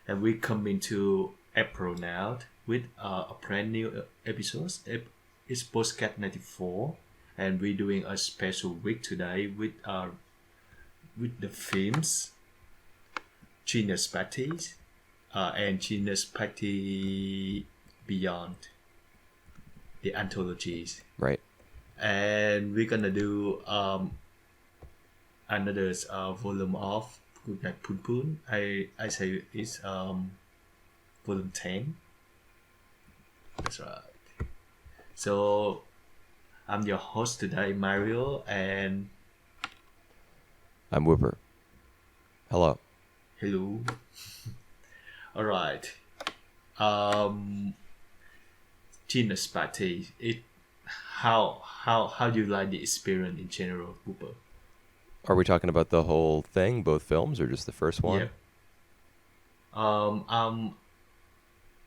and we come into April now with a brand new episode. It's Postcat 94, and we're doing a special week today with the films Genius Parties and Genius Party Beyond, the anthologies. Right. And we're gonna do another volume of Good Night Poon Poon. I say it's volume 10. That's right. So I'm your host today, Mario, and I'm Whooper. Hello. hello. All right. Um, Genius Party. How do you like the experience in general, Cooper? Are we talking about the whole thing, both films, or just the first one? Yeah. Um, I'm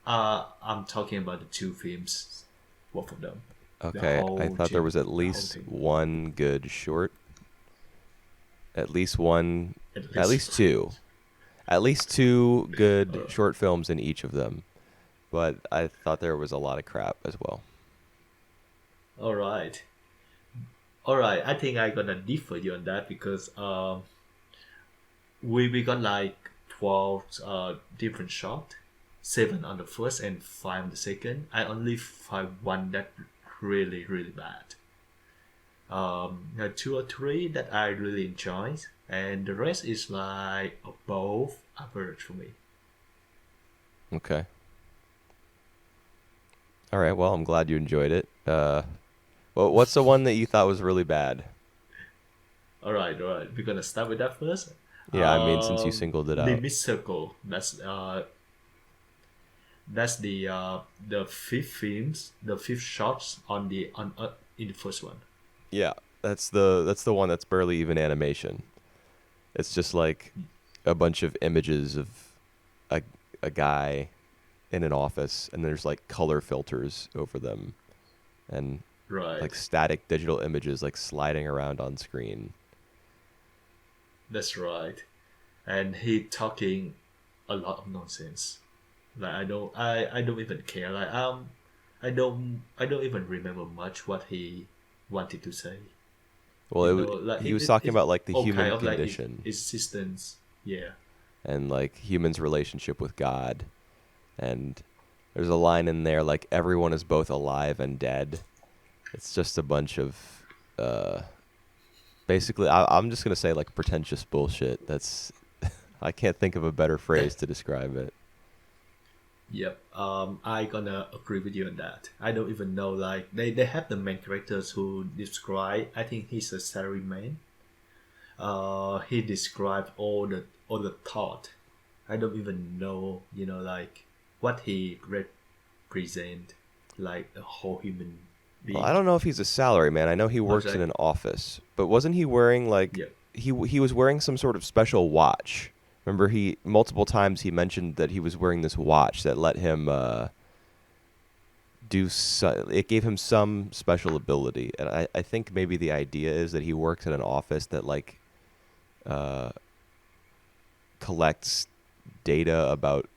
I'm talking about the two films, both of them. The Okay, I whole thought there was at the whole least thing. one good short. At least one. At At least. least two. At least two good Uh, short films in each of them. But I thought there was a lot of crap as well. all right. All right. I think I gonna differ you on that because we got like 12 different shots, 7 on the first and 5 on the second. I only find one that really bad. There are 2 or 3 that I really enjoy, and the rest is like above average for me. Okay. All right. Well, I'm glad you enjoyed it. Well, what's the one that you thought was really bad? All right. We're gonna start with that first. Yeah, I mean, since you singled it out. Limit Circle. That's the fifth films, the fifth shots on the on in the first one. Yeah, that's the one that's barely even animation. It's just like a bunch of images of a a guy in an office, and there's like color filters over them, and Right. like static digital images like sliding around on screen. That's right. And he talking a lot of nonsense. Like I don't even care. Like I don't even remember much what he wanted to say. Well, Like he was talking it's about like the all kind human of like condition existence. Yeah. and like humans' relationship with God, and there's a line in there like everyone is both alive and dead. It's just a bunch of basically I'm just gonna say like pretentious bullshit. That's I can't think of a better phrase to describe it. Yep. I gonna agree with you on that. I don't even know like they have the main characters who describe. I think he's a salaryman. He described all the thought. I don't even know like what he represent like a whole human Well, I being. don't know if he's a salary man. I know he Was works in like an office, but wasn't he wearing like yep. he was wearing some sort of special watch? Remember, he multiple times he mentioned that he was wearing this watch that let him it gave him some special ability, and I think maybe the idea is that he works in an office that like uh, collects data about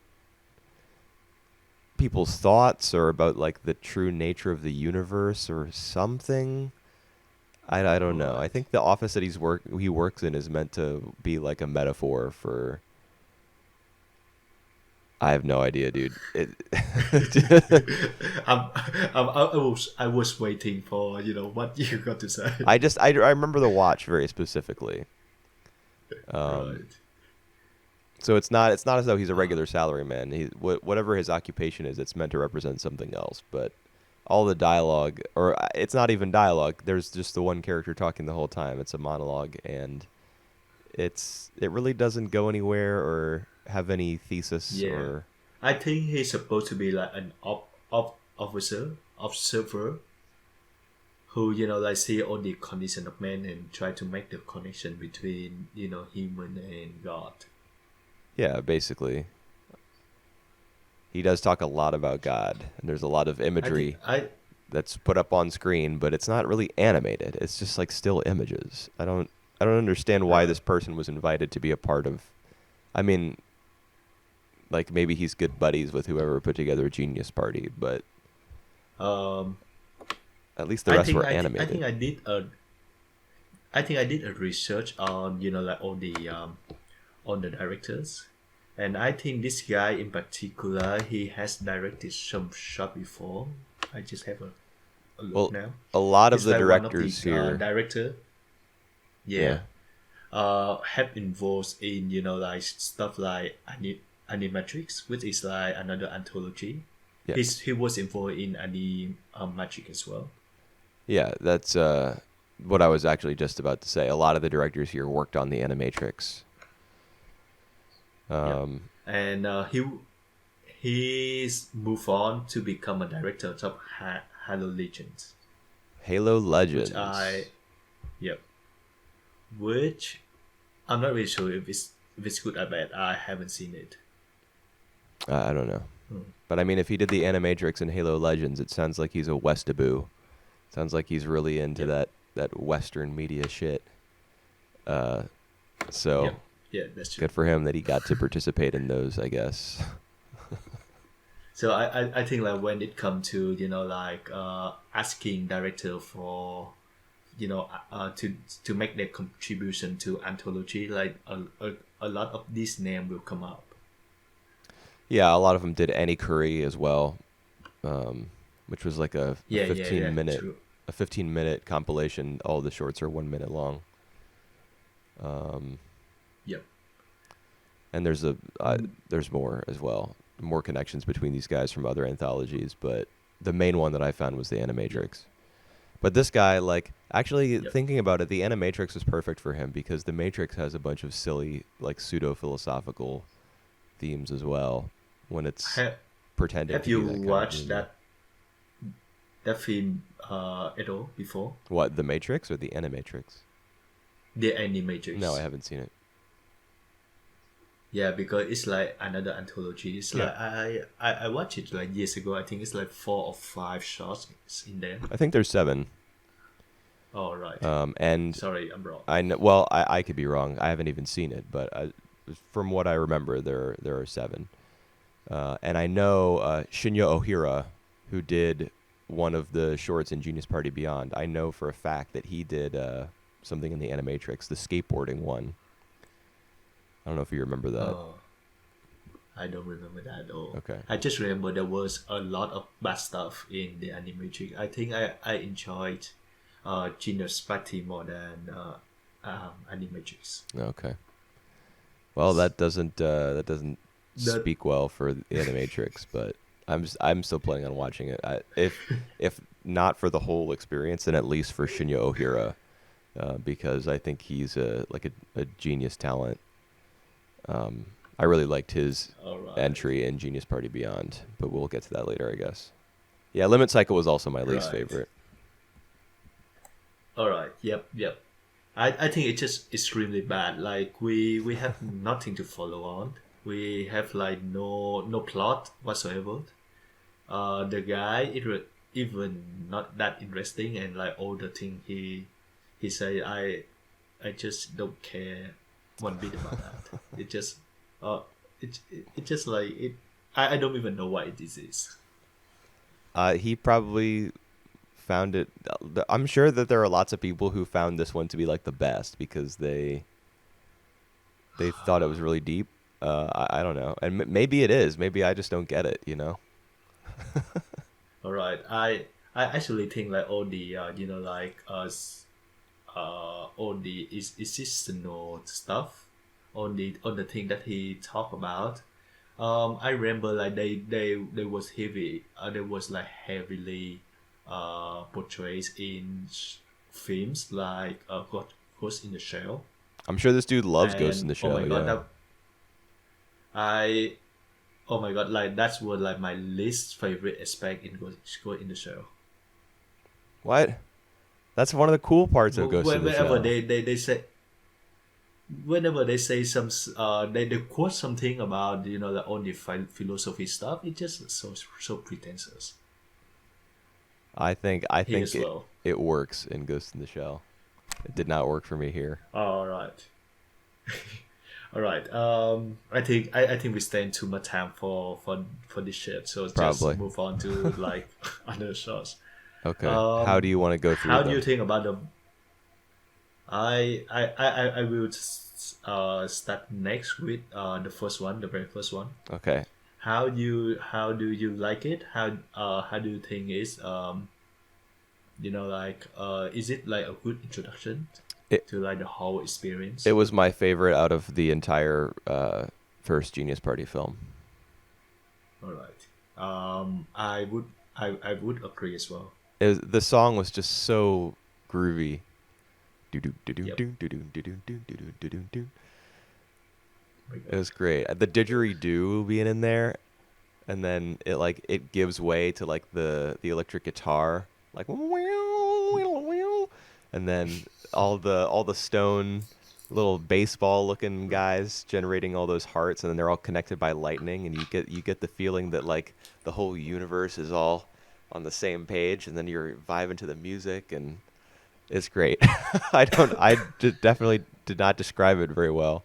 people's thoughts or about like the true nature of the universe or something. I don't know. I Right. think the office that he works in is meant to be like a metaphor for. I have no idea, dude. I'm, I was waiting for what you got to say. I remember the watch very specifically. Um, Right. so it's not as though he's a regular salaryman. Whatever his occupation is, it's meant to represent something else. But all the dialogue, or it's not even dialogue. There's just the one character talking the whole time. It's a monologue, and it really doesn't go anywhere or have any thesis Yeah. or. I think he's supposed to be like an observer who like see all the condition of man and try to make the connection between human and God. Yeah, basically. He does talk a lot about God, and there's a lot of I think imagery that's put up on screen, but it's not really animated. It's just like still images. I don't understand why uh, this person was invited to be a part of. I mean, Like maybe he's good buddies with whoever put together Genius Party, but Um, at least the rest were I animated. think I think I did a research on like all the on the directors, and I think this guy in particular he has directed some shot before. I just have a look Well, now. a lot of He's the like one of the directors here, director. yeah. Yeah. Have involved in like stuff like Animatrix, which is like another anthology. Yeah. He was involved in Animatrix as well. Yeah, that's what I was actually just about to say. A lot of the directors here worked on the Animatrix. Yeah, Um, and he's moved on to become a director of Halo Legends, Halo which Legends. yep, which I'm not really sure if it's good or bad. I haven't seen it. I don't know. Hmm. But I mean, if he did the Animatrix in Halo Legends, it sounds like he's a Westaboo. Sounds like he's really into Yep, that Western media shit. Uh, so yep, yeah, that's true. good for him that he got to participate in those, I guess. So I think like when it comes to like asking director for to make their contribution to anthology, like a lot of these names will come up. Yeah, a lot of them did Annie Curry as well, which was like a Yeah, yeah, yeah, 15 minute true. a 15-minute compilation. All the shorts are 1 minute long. Um, Yep. and there's more as well, more connections between these guys from other anthologies, but the main one that I found was the Animatrix. But this guy, like, actually Yep. thinking about it, the Animatrix was perfect for him because the Matrix has a bunch of silly, like, pseudo-philosophical themes as well when it's Have pretending Have to be you that kind of watched movie. that film at all before? What, the Matrix or the Animatrix? The No, I Animatrix. haven't seen it. Yeah, because it's like another anthology. It's Yeah. like I watched it like years ago. I think it's like 4 or 5 shots in there. I think there's 7. All right. And Sorry, I'm wrong. I know, well, I could be wrong. I haven't even seen it, but from what I remember, there are 7. And I know Shinya Ohira, who did one of the shorts in Genius Party Beyond. I know for a fact that he did something in the Animatrix, the skateboarding one. I don't know if you remember that. Oh, I don't remember that at all. Okay. I just remember there was a lot of bad stuff in the Animatrix. I think I enjoyed Genius Party more than Animatrix. Okay. Well, that doesn't That speak well for the Animatrix, but I'm still planning on watching it. If not for the whole experience, then at least for Shinya Ohira, because I think he's a genius talent. I really liked his all right. entry in Genius Party Beyond, but we'll get to that later, I guess. Yeah, Limit Cycle was also my least Right. favorite. All right. Yep. Yep. I think it's just extremely bad. Like we have nothing to follow on. We have like no plot whatsoever. The guy even not that interesting, and like all the thing he say I just don't care one bit about that. It just it just like it. I don't even know what this is. He probably found it. I'm sure that there are lots of people who found this one to be like the best because they thought it was really deep. I don't know, and maybe it is. Maybe I just don't get it. You know? All right. I actually think like all the like all the is seasonal stuff on the thing that he talked about. I remember like they was heavy. They was like heavily portrayed in films like Ghost in the Shell. I'm sure this dude loves Ghost in And the oh Shell. my god, Yeah. I oh my god, like that's what like my least favorite aspect in Ghost in the Shell. What? That's one of the cool parts of Ghost in the Whenever Shell. they say whenever they say some they quote something about the only philosophy stuff, it just so pretentious I here think as well. it works in Ghost in the Shell. It did not work for me here. All right. All right. I think we spend too much time for this shit. So just Probably. move on to like other shows. Okay. How do you want to go through How do you them? think about the? I will start next with the first one, the very first one. Okay. How do you like it? How do you think is like is it like a good introduction It to like the whole it experience? was my favorite out of the entire first Genius Party film. All right. I would agree as well. The song was just so groovy. Do do do do Yep. do do do do do do do do do. My It God. was great. The didgeridoo being in there, and then it gives way to like the electric guitar, like and then all the stone little baseball looking guys generating all those hearts, and then they're all connected by lightning, and you get the feeling that like the whole universe is all on the same page, and then you're vibing to the music, and it's great. Definitely did not describe it very well,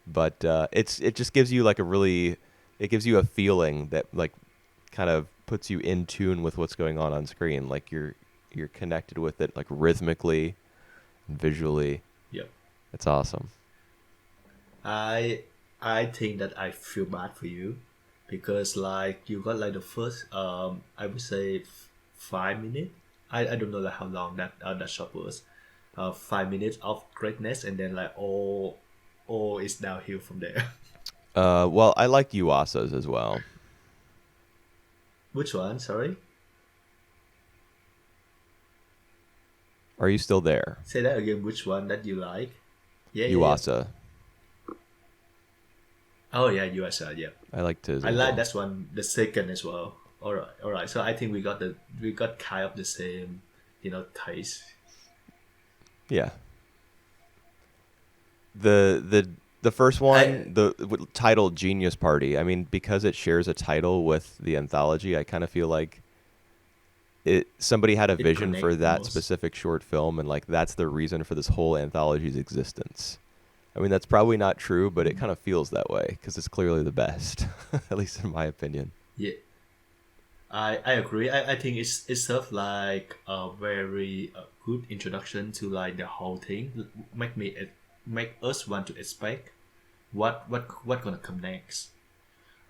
but it just gives you like it gives you a feeling that like kind of puts you in tune with what's going on screen. Like you're connected with it like rhythmically and visually. Yep. It's awesome. I I think that I feel bad for you because like you got like the first I would say 5 minutes. I don't know like how long that shot was. 5 minutes of greatness and then like all is downhill from there. Well, I like Yuasa's as well. Which one? Sorry. Are you still there? Say that again. Which one that you like? Yeah, yeah, yeah. Yuasa. Oh yeah, USR. Yeah, I liked his I as like well. that one. The second as well. All right, all right. So I think we got kind of the same, taste. Yeah. The first I one, titled Genius Party. I mean, because it shares a title with the anthology, I kind of feel like somebody had a it vision for connect the that most. specific short film, and like that's the reason for this whole anthology's existence. I mean, that's probably not true, but it kind of feels that way because it's clearly the best, at least in my opinion. Yeah, I agree. I think it's served like a very good introduction to like the whole thing. Make us want to expect what gonna come next.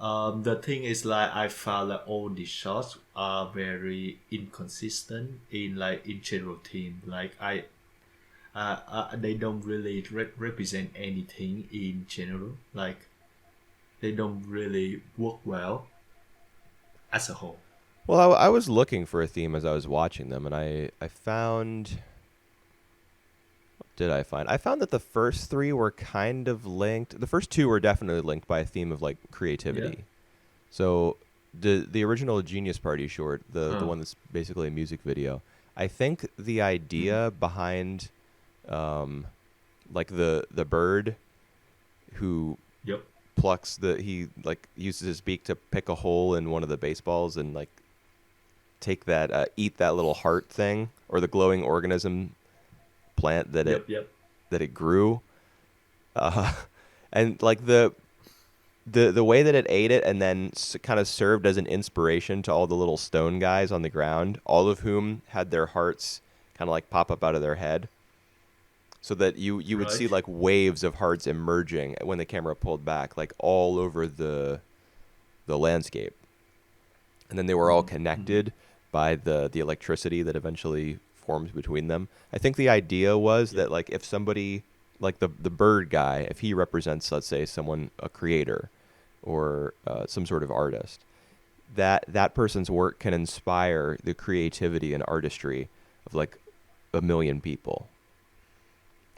The thing is like I found that all the shots are very inconsistent in general theme. Like they don't really represent anything in general. Like they don't really work well as a whole. Well, I was looking for a theme as I was watching them, and I found. What did I find? I found that the first three were kind of linked. The first two were definitely linked by a theme of like Yeah. creativity. So the original Genius Party short, the Huh. one that's basically a music video, I think the idea behind like the bird who Yep. plucks he like uses his beak to pick a hole in one of the baseballs and like take that eat that little heart thing or the glowing organism plant Yep. Yep. that it grew, uh, and like the way that it ate it and then kind of served as an inspiration to all the little stone guys on the ground, all of whom had their hearts kind of like pop up out of their head, so that you would see Right. like waves of hearts emerging when the camera pulled back, like all over the landscape, and then they were all Mm-hmm. connected by the electricity that eventually forms between them. I think the idea was Yep. that like if somebody like the bird guy, if he represents, let's say, someone, a creator or some sort of artist, that person's work can inspire the creativity and artistry of like a million people.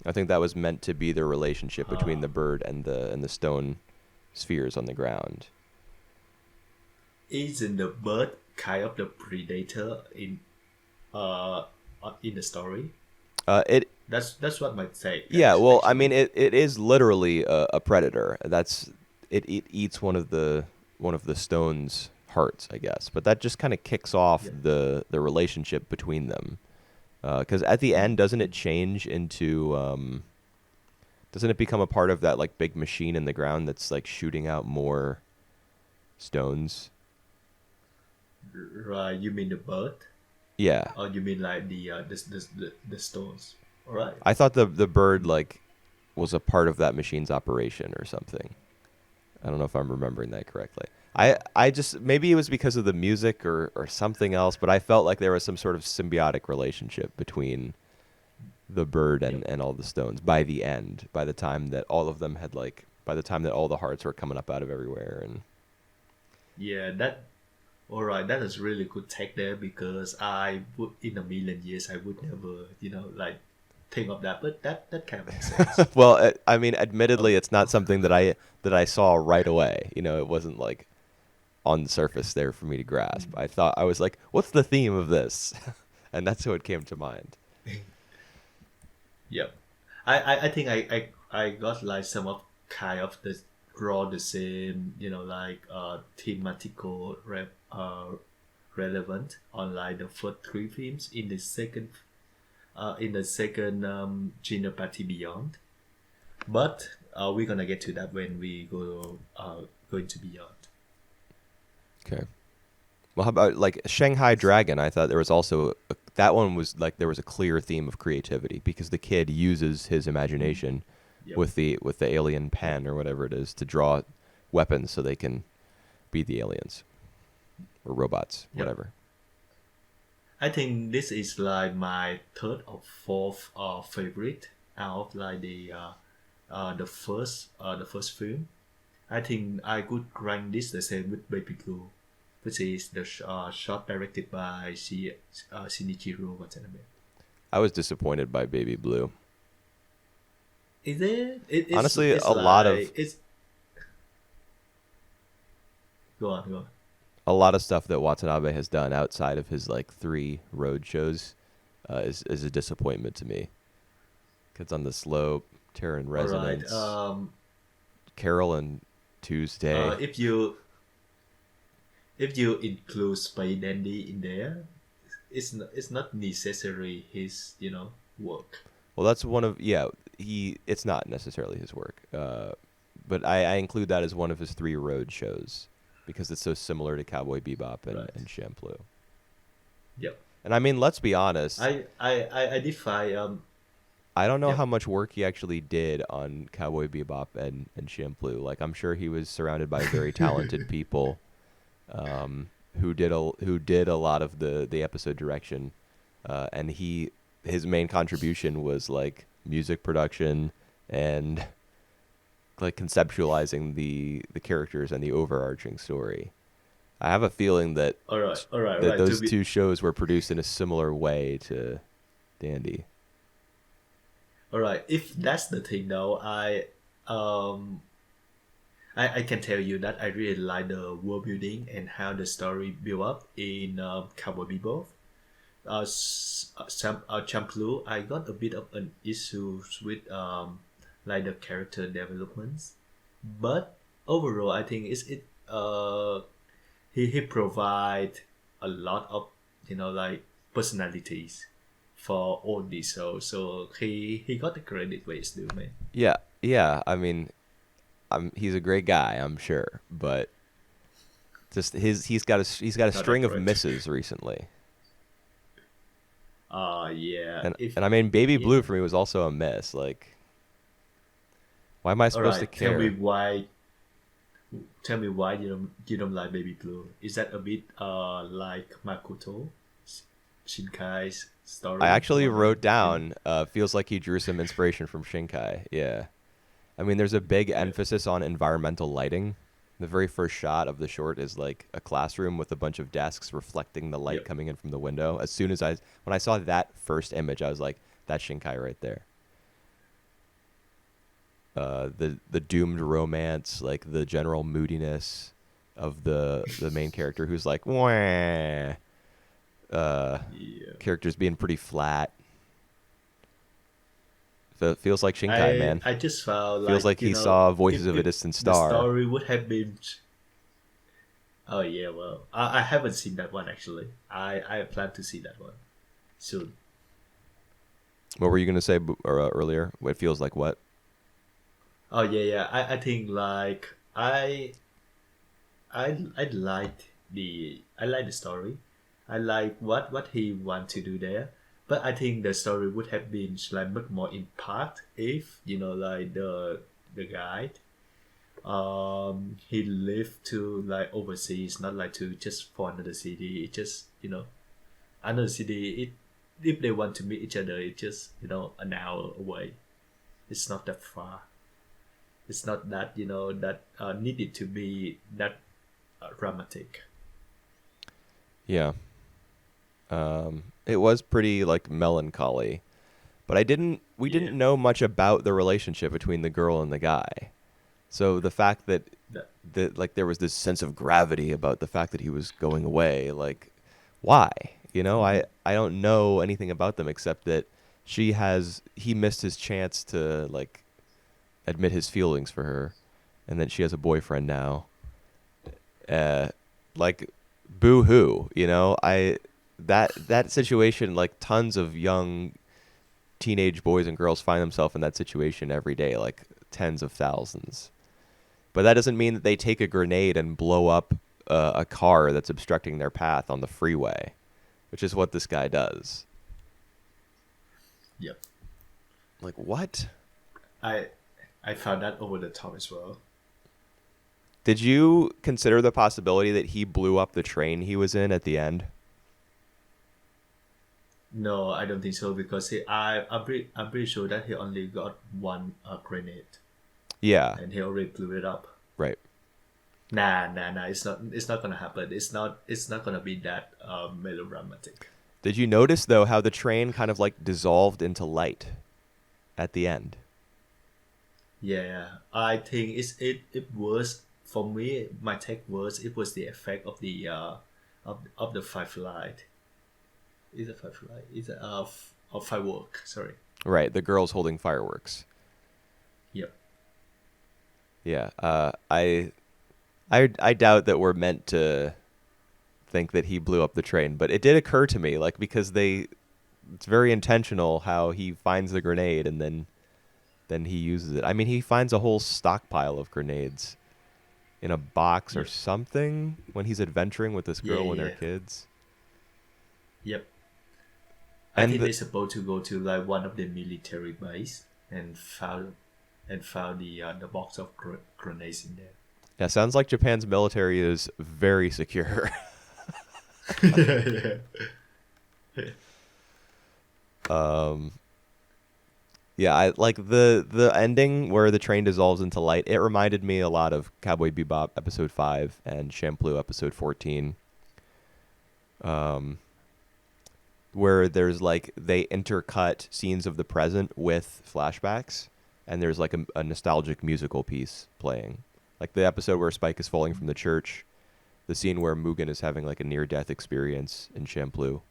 I think that was meant to be the relationship between the Uh, bird and the stone spheres on the ground. isn't the bird kind of the predator uh in the story? It That's what my take Yeah, well, I mean, actually. it is literally a predator. It eats one of the stone's hearts, I guess. But that just kind of kicks off Yeah. the relationship between them. Because at the end, doesn't it change into Doesn't it become a part of that like big machine in the ground that's like shooting out more stones? Right, you mean the bird, Yeah. or you mean like the stones? All right. I thought the bird like was a part of that machine's operation or something. I don't know if I'm remembering that correctly. I just maybe it was because of the music or something else, but I felt like there was some sort of symbiotic relationship between the bird Yep. and all the stones by the end, by the time that all of them had like by the time that all the hearts were coming up out of everywhere and Yeah, that. All right, that is really good take there, because I would, in a million years, I would never, like, think of that. But that kind of makes sense. well, I mean, Oh, admittedly, it's not something that I saw right away. You know, it wasn't like on the surface there for me to grasp. I was like, what's the theme of this? And that's how it came to mind. yep. I think I got like some of kind of the draw the same, like thematical relevant on like the first three films. In the second Gina Party Beyond. But we're gonna get to that when we go into Beyond. Okay. Well, how about like Shanghai Dragon? I thought there was also that one was like there was a clear theme of creativity because the kid uses his imagination Yep. with the alien pen or whatever it is to draw weapons so they can be the aliens or robots, Yep. whatever. I think this is like my third or fourth favorite out of like the first film. I think I could rank this the same with Baby Blue, which is the shot directed by Shinichiro Watanabe. I was disappointed by Baby Blue. Is it? Honestly, It's like it's. Go on. a lot of stuff that Watanabe has done outside of his like 3 road shows is a disappointment to me. Kids on the Slope, Terror and All right. Resonance, Carol and Tuesday. If you include Spy Dandy in there, it's not necessary his work. Well, that's one of it's not necessarily his work, but I include that as one of his 3 road shows because it's so similar to Cowboy Bebop Right. and Shampoo. Yep. And I mean, let's be honest. I defy I don't know yep. how much work he actually did on Cowboy Bebop and Shampoo. Like, I'm sure he was surrounded by very talented people who did a lot of the episode direction, and his main contribution was like music production and like conceptualizing the characters and the overarching story. I have a feeling that All right. those 2 shows were produced in a similar way to Dandy. All right. If that's the thing, though, um I can tell you that I really like the world building and how the story built up in Cowboy Bebop. Champloo, I got a bit of an issue with like the character developments, but overall, I think he provide a lot of like personalities for all these shows, so he got the credit where it's due, man. Yeah, yeah. I mean, he's a great guy, I'm sure, but just he's got a Not string of correct. misses recently, Yeah. and I mean, Baby Blue for me was also a miss. Like, why am I All supposed to right. Tell me care? why. Tell me why you don't like Baby Blue. Is that a bit like Makoto, Shinkai's I story? actually Or wrote down feels like he drew some inspiration from Shinkai. Yeah, I mean, there's a big yeah. emphasis on environmental lighting. The very first shot of the short is like a classroom with a bunch of desks reflecting the light Yep. coming in from the window. When I saw that first image, I was like, that's Shinkai right there. The doomed romance, like the general moodiness of the main character who's like, wah. Yeah. Characters being pretty flat. It feels like Shinkai, man. I just felt Feels like like he saw Voices of a if Distant the Star. story would have been. Oh yeah, well, I haven't seen that one actually. I plan to see that one soon. What were you gonna say earlier? What feels like what? Oh yeah, yeah. I think like I liked I like the story. I like what he want to do there. But I think the story would have been like much more impact if like the guy he lived to like overseas, not like to just for another city. It just another city. It if they want to meet each other, it just an hour away. It's not that far. It's not that that needed to be that dramatic. Yeah. It was pretty like melancholy, but we Yeah, didn't know much about the relationship between the girl and the guy. So the fact that that like there was this sense of gravity about the fact that he was going away, like why? I don't know anything about them except that he missed his chance to like admit his feelings for her, and that she has a boyfriend now. Uh, like boo hoo, that situation, like tons of young teenage boys and girls find themselves in that situation every day, like tens of thousands. But that doesn't mean that they take a grenade and blow up a car that's obstructing their path on the freeway, which is what this guy does. Yep. Like, what? I I found that over the top as well. Did you consider the possibility that he blew up the train he was in at the end? No, I don't think so because I'm pretty sure that he only got one grenade Yeah, and he already blew it up. right. Nah. It's not gonna happen. It's not gonna be that melodramatic. Did you notice, though, how the train kind of like dissolved into light at the end? Yeah, I think it was for me. My take was it was the effect of the of the firelight. Is it firelight? Is it of firework? Sorry. Right, the girls holding fireworks. Yep. Yeah, I doubt that we're meant to think that he blew up the train, but it did occur to me, like because it's very intentional how he finds the grenade and then he uses it. I mean, he finds a whole stockpile of grenades in a box or Yep. something when he's adventuring with this Yeah. girl when they're Yeah. kids. Yep. I And think they're supposed to go to like one of the military base and found the box of grenades in there. yeah, sounds like Japan's military is very secure. Yeah, yeah. um, yeah, I like the ending where the train dissolves into light. It reminded me a lot of Cowboy Bebop episode 5 and Shampoo episode 14. Um, where there's like they intercut scenes of the present with flashbacks, and there's like a nostalgic musical piece playing. Like the episode where Spike is falling from the church, the scene where Mugen is having like a near death experience in Shampoo.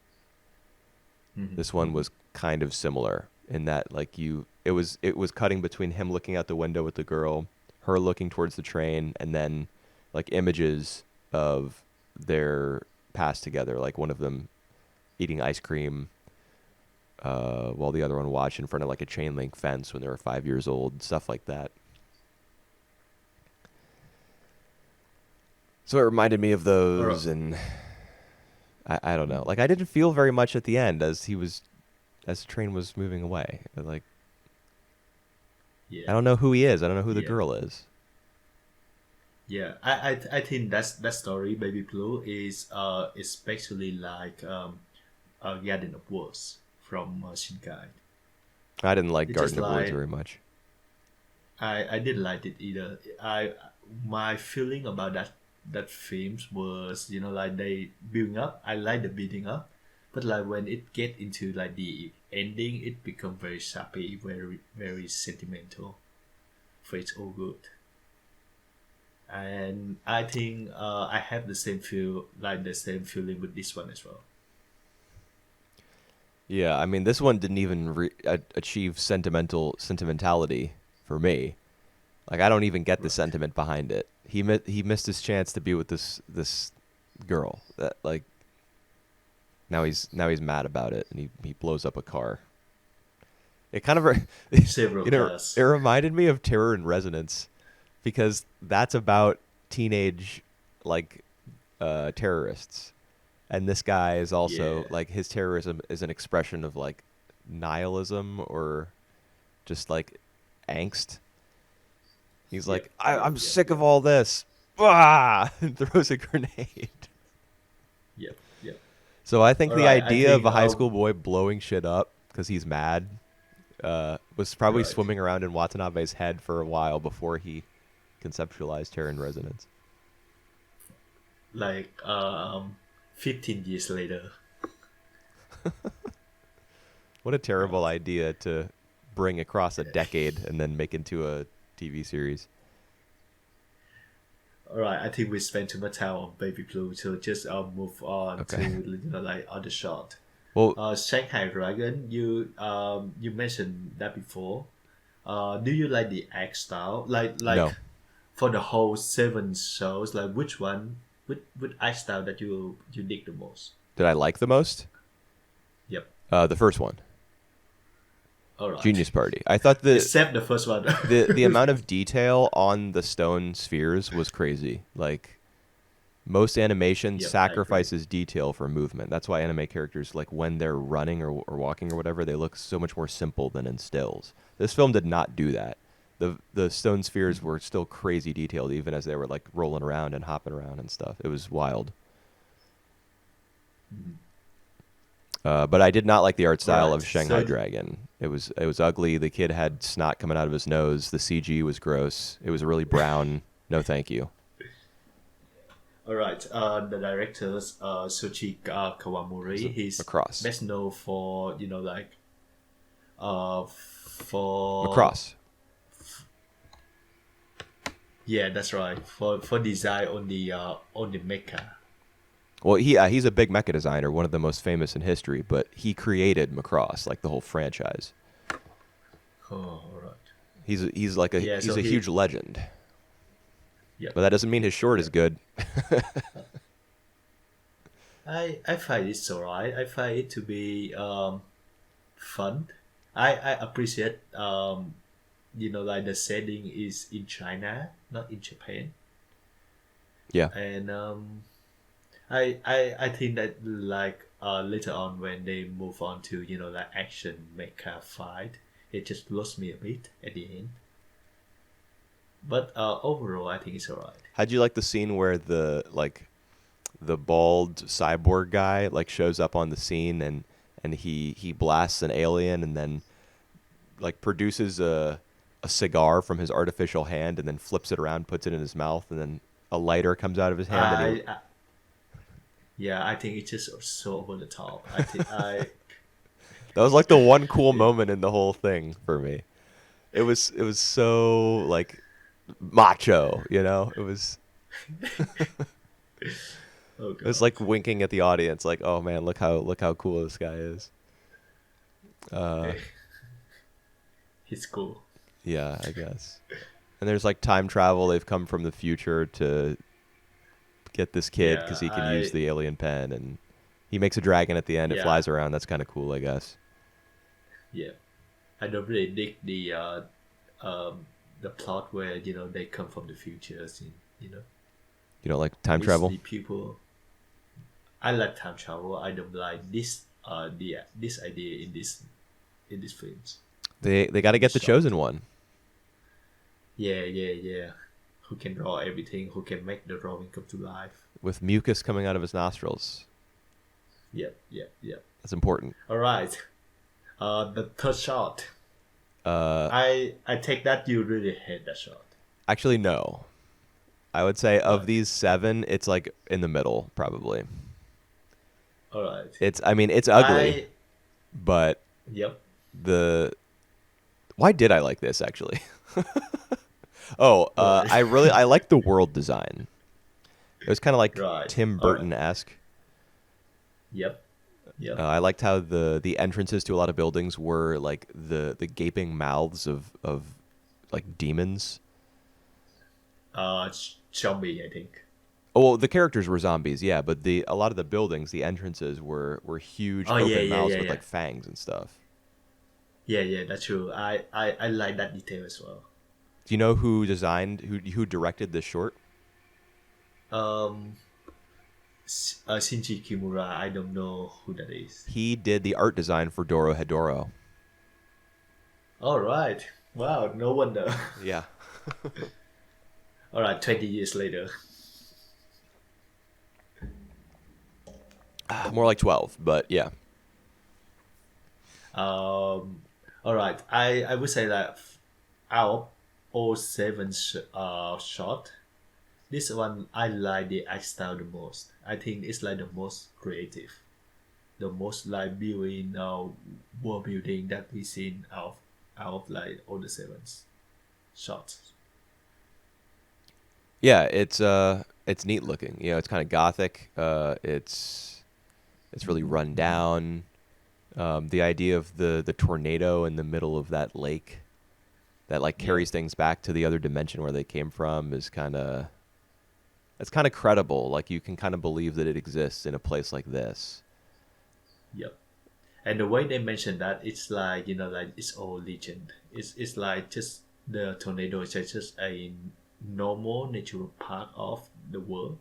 This one Mhm. was kind of similar in that like it was cutting between him looking out the window with the girl, her looking towards the train, and then like images of their past together, like one of them eating ice cream while the other one watched in front of like a chain link fence when they were 5 years old, stuff like that. So it reminded me of Or those, and I don't know. Like I didn't feel very much at the end as the train was moving away. Like I yeah, don't know who he is. I don't know who the yeah, girl is. yeah. I think that story, Baby Blue, is especially like Garden of Words from Shinkai. I didn't like It's just Garden of Words like very much. I didn't like it either. My feeling about that films was like they building up. I like the building up, but like when it get into like the ending, it become very sappy, very very sentimental. For it's all good, and I think I have the same feeling with this one as well. Yeah, I mean this one didn't even achieve sentimentality for me. Like I don't even get the Right. sentiment behind it. He missed his chance to be with this girl. That like now he's mad about it, and he blows up a car. It kind of, Several it cars. reminded me of Terror in Resonance because that's about teenage like terrorists, and this guy is also Yeah. like his terrorism is an expression of like nihilism or just like angst. He's Yep. like, Yep. I'm Yep. sick of Yep. all this. Ah! And throws a grenade. Yep. Yep. So I think All the right. I idea of think. a high school boy blowing shit up because he's mad was probably Right. swimming around in Watanabe's head for a while before he conceptualized Terror in Resonance. Like 15 years later. What a terrible Right. idea to bring across a decade and then make into a TV series. All right. I think we spent too much time on Baby Blue, so just move on to Okay. like other shot. Well, Shanghai Dragon. You mentioned that before. Do you like the act style? Like no. for the whole seven shows, like which one, which act style that you dig the most? Did I like the most? Yep. The first one, All right. Genius Party. I thought Except the first one. the amount of detail on the stone spheres was crazy. Like most animation Yep, I agree. sacrifices detail for movement. That's why anime characters, like when they're running or walking or whatever, they look so much more simple than in stills. This film did not do that. The stone spheres were still crazy detailed, even as they were like rolling around and hopping around and stuff. It was wild. Mhm. But I did not like the art All style right. of Shanghai Dragon. It was ugly. The kid had snot coming out of his nose. The CG was gross. It was really brown. No, thank you. All right. The directors, Soichi Kawamori. He's Macross. best known for like for Macross. yeah, that's right. For design on the mecha. Well, he's a big mecha designer, one of the most famous in history. But he created Macross, like the whole franchise. Oh, all right. He's like a Yeah. he's So a he. huge legend. Yep. But that doesn't mean his short is Yep. good. I find it alright. I find it to be fun. I appreciate like the setting is in China, not in Japan, Yeah. and I think that like later on when they move on to like action mecha fight, it just lost me a bit at the end. But overall, I think it's alright. How'd you like the scene where the bald cyborg guy like shows up on the scene and he blasts an alien and then like produces a cigar from his artificial hand and then flips it around, puts it in his mouth, and then a lighter comes out of his hand and he I Yeah, I think it's just so over the top. I think I that was like the one cool moment in the whole thing for me. It was so like macho, you know? oh It was god. like winking at the audience like, "Oh man, look how cool this guy is." Uh He's cool. yeah, I guess. And there's like time travel. They've come from the future to get this kid Yeah, because he can use I the alien pen, and he makes a dragon at the end. It yeah, flies around. That's kind of cool, I guess. yeah. I don't really dig the plot where they come from the future and You know, like time it's travel. the people. I like time travel. I don't like this idea in these films. They got to In get this the shot. chosen one Yeah, yeah, yeah. Who can draw everything? Who can make the drawing come to life? with mucus coming out of his nostrils. Yep, yep, yep. That's important. All right. The third shot. Uh, I take that you really hate that shot. Actually, no. I would say of But these seven, it's like in the middle, probably. all right. I mean, it's ugly, I but Yep. the why did I like this actually? Oh, Right. I like the world design. It was kind of like Right. Tim All right. Burton esque. Yep. Yep. I liked how the entrances to a lot of buildings were like the gaping mouths of like demons. Zombie, I think. Oh, well, the characters were zombies, yeah, but a lot of the buildings, the entrances were huge Oh yeah, open yeah, mouths yeah, with yeah. like fangs and stuff. Yeah, yeah, that's true. I like that detail as well. Do you know who designed, who directed this short? Um, Shinji Kimura, I don't know who that is. He did the art design for Doro Hedoro. All right. Wow, no wonder. Yeah. All right, 20 years later. More like 12, but yeah. All right. I would say that out of all seven shot, this one I like the art style the most. I think it's like the most creative, the most like building world building that we seen out of like all the sevens shots. Yeah, it's neat looking. You know, it's kind of gothic. It's really run down. The idea of the tornado in the middle of that lake that like Yeah. carries things back to the other dimension where they came from is it's kind of credible. Like you can kind of believe that it exists in a place like this. Yep. And the way they mention that, it's like like it's all legend. It's like just the tornado is just a normal natural part of the world.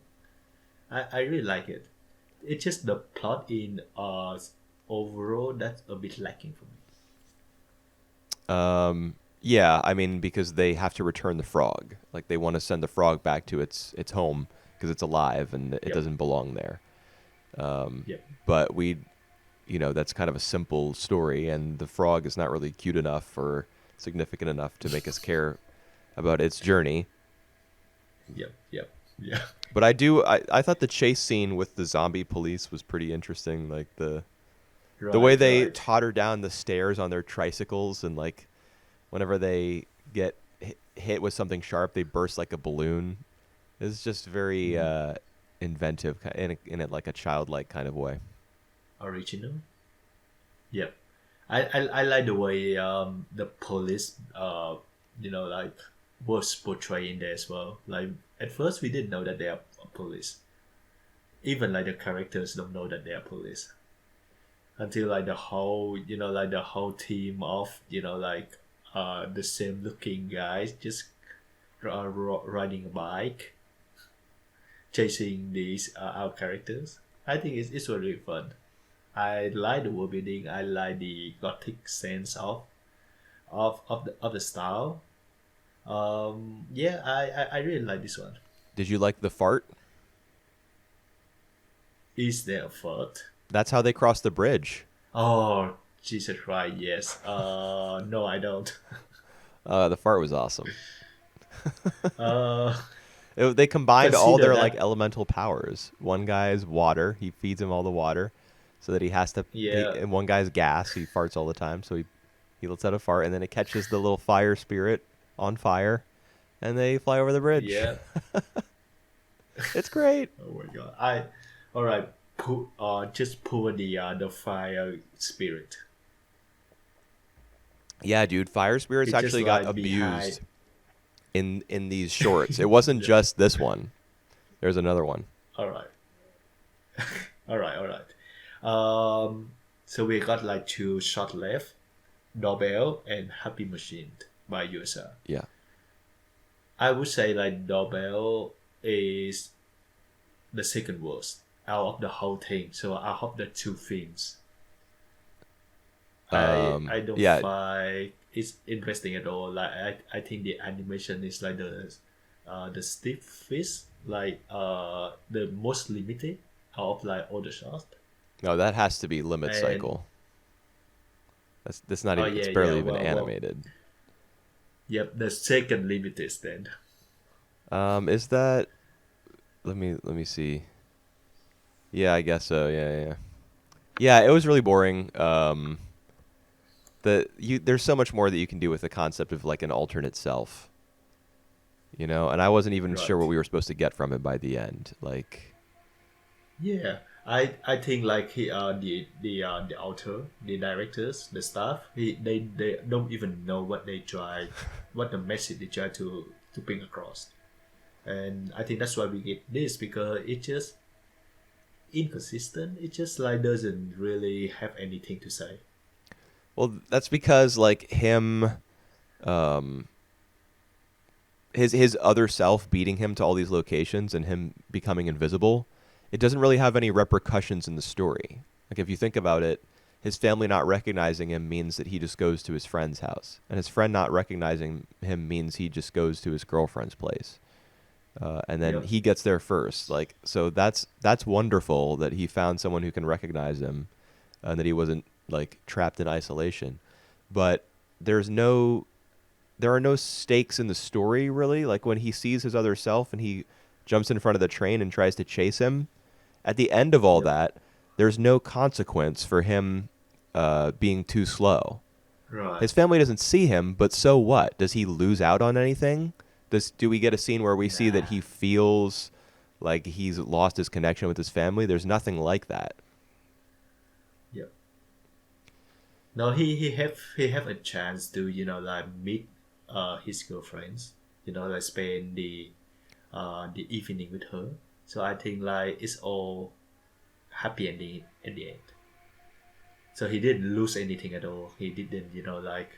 I really like it. It's just the plot in overall that's a bit lacking for me. Yeah, I mean because they have to return the frog. Like they want to send the frog back to its home because it's alive and it Yep. doesn't belong there. Yep. But that's kind of a simple story, and the frog is not really cute enough or significant enough to make us care about its journey. Yep. Yep. Yeah. But I thought the chase scene with the zombie police was pretty interesting. Like the way Right. they Right. totter down the stairs on their tricycles, and like whenever they get hit with something sharp, they burst like a balloon. It's just very Mm. inventive in like a childlike kind of way. Original. Yep. I like the way the police like was portrayed in there as well. Like at first we didn't know that they are police. Even like the characters don't know that they are police until like the whole team of the same looking guys just riding a bike chasing these our characters. I think it's really fun. I like the world building. I like the gothic sense of the style. Yeah, I really like this one. Did you like the fart? Is there a thought? That's how they crossed the bridge. Oh, Jesus Christ, yes. No, I don't. The fart was awesome. Uh, They combined all Consider their like that. elemental powers. One guy's water, he feeds him all the water, so that he has to. Yeah, And one guy's gas, he farts all the time, so he lets out a fart, and then it catches the little fire spirit on fire, and they fly over the bridge. yeah. It's great. Oh my God. All right. Just pour the fire spirit. Yeah, dude, fire spirits It's just actually got like behind. abused in these shorts. It wasn't Yeah. just this one. There's another one. All right. All right. All right. So we got like two shot left, doorbell and happy machine by user. Yeah. I would say like doorbell is the second worst out of the whole thing. So out of the two films, I don't Yeah. find it's interesting at all. Like I think the animation is like the stiff fish, like the most limited out of like all the shots. No, that has to be limit And cycle. That's not oh even. It's yeah, yeah. barely even Well, animated. yep. The second limited then. Is that? Let me see. Yeah, I guess so. Yeah, yeah. Yeah, it was really boring. There's so much more that you can do with the concept of like an alternate self, and I wasn't even sure what Right. we were supposed to get from it by the end. Like, Yeah, I think like the author, the directors, the staff, they don't even know what they try, what the message they try to bring across, and I think that's why we get this because it's just inconsistent. It just like doesn't really have anything to say. Well, that's because like him, um, his other self beating him to all these locations and him becoming invisible, it doesn't really have any repercussions in the story. Like if you think about it, his family not recognizing him means that he just goes to his friend's house, and his friend not recognizing him means he just goes to his girlfriend's place. And then Yep. he gets there first. Like so, that's wonderful that he found someone who can recognize him, and that he wasn't like trapped in isolation. But there's no there are no stakes in the story really. Like when he sees his other self and he jumps in front of the train and tries to chase him, at the end of all Yep. that, there's no consequence for him being too slow. Right. His family doesn't see him, but so what? Does he lose out on anything? Do we get a scene where we see that Nah. he feels like he's lost his connection with his family? There's nothing like that. Yep. No, he have a chance to like meet his girlfriends. Like spend the evening with her. So I think like it's all happy ending at the end. So he didn't lose anything at all. He didn't like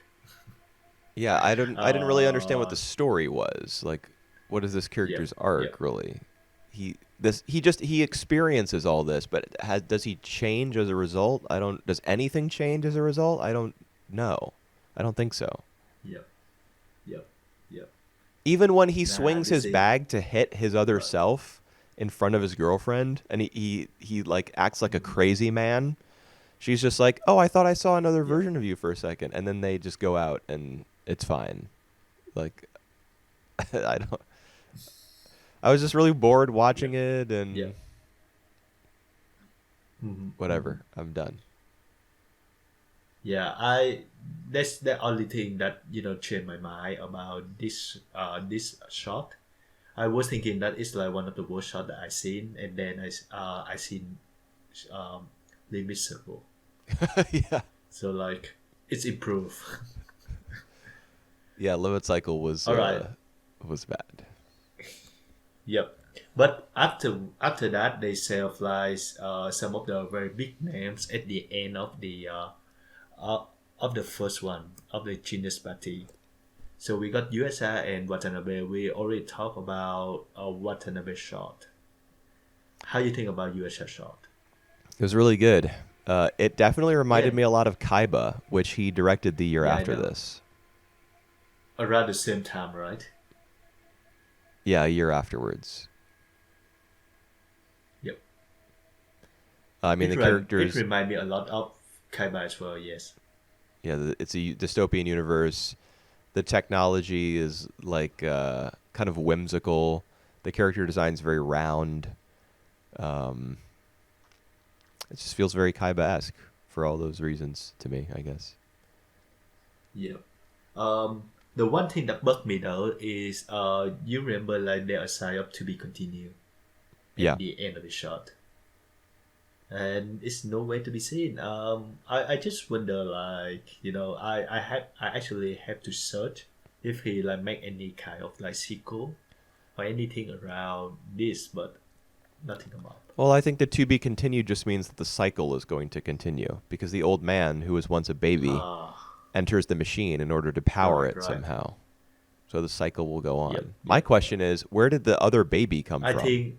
Yeah, I didn't really understand what uh the story was. Like what is this yep, character's yep. arc really? He experiences all this, but does he change as a result? I don't Does anything change as a result? I don't know. I don't think so. Yep, yep, yep. Even when he Nah, swings this his is bag to hit his other right. self in front of his girlfriend and he like acts like a Hmm. crazy man, she's just like, "Oh, I thought I saw another Yep, version of you for a second." And then they just go out and it's fine. Like I don't I was just really bored watching yep, it yep. and Hmm. Hmm. whatever. I'm done. Yeah, that's the only thing that changed my mind about this shot. I was thinking that it's like one of the worst shot that I seen, and then I seen um, Limit Circle. Yeah. So like it's improved. Yeah, Limit Cycle All right. was bad. Yep. But after that, they sell like some of the very big names at the end uh, of the first one of the Genius Party. So we got USA and Watanabe. We already talked about Watanabe shot. How you think about USA shot? It was really good. It definitely reminded Yeah, me a lot of Kaiba, which he directed the year yeah, I after know. this. Around the same time, right? Yeah, a year afterwards. Yep. I mean, the It characters, remind me a lot of Kaiba as well. Yes. yeah, it's a dystopian universe. The technology is like kind of whimsical. The character design's very round. Um, it just feels very Kaiba-esque for all those reasons to me, I guess. Yep. The one thing that bugged me though is you remember like there are sign up to be continued at Yeah. the end of the shot, and it's no way to be seen. I just wonder like I actually have to search if he like make any kind of like sequel or anything around this, but nothing about. Well, I think the to be continued just means that the cycle is going to continue because the old man, who was once a baby, Ah, enters the machine in order to power right, it right. somehow. So the cycle will go Yep, on. My yep, question yep. is, where did the other baby come I from? think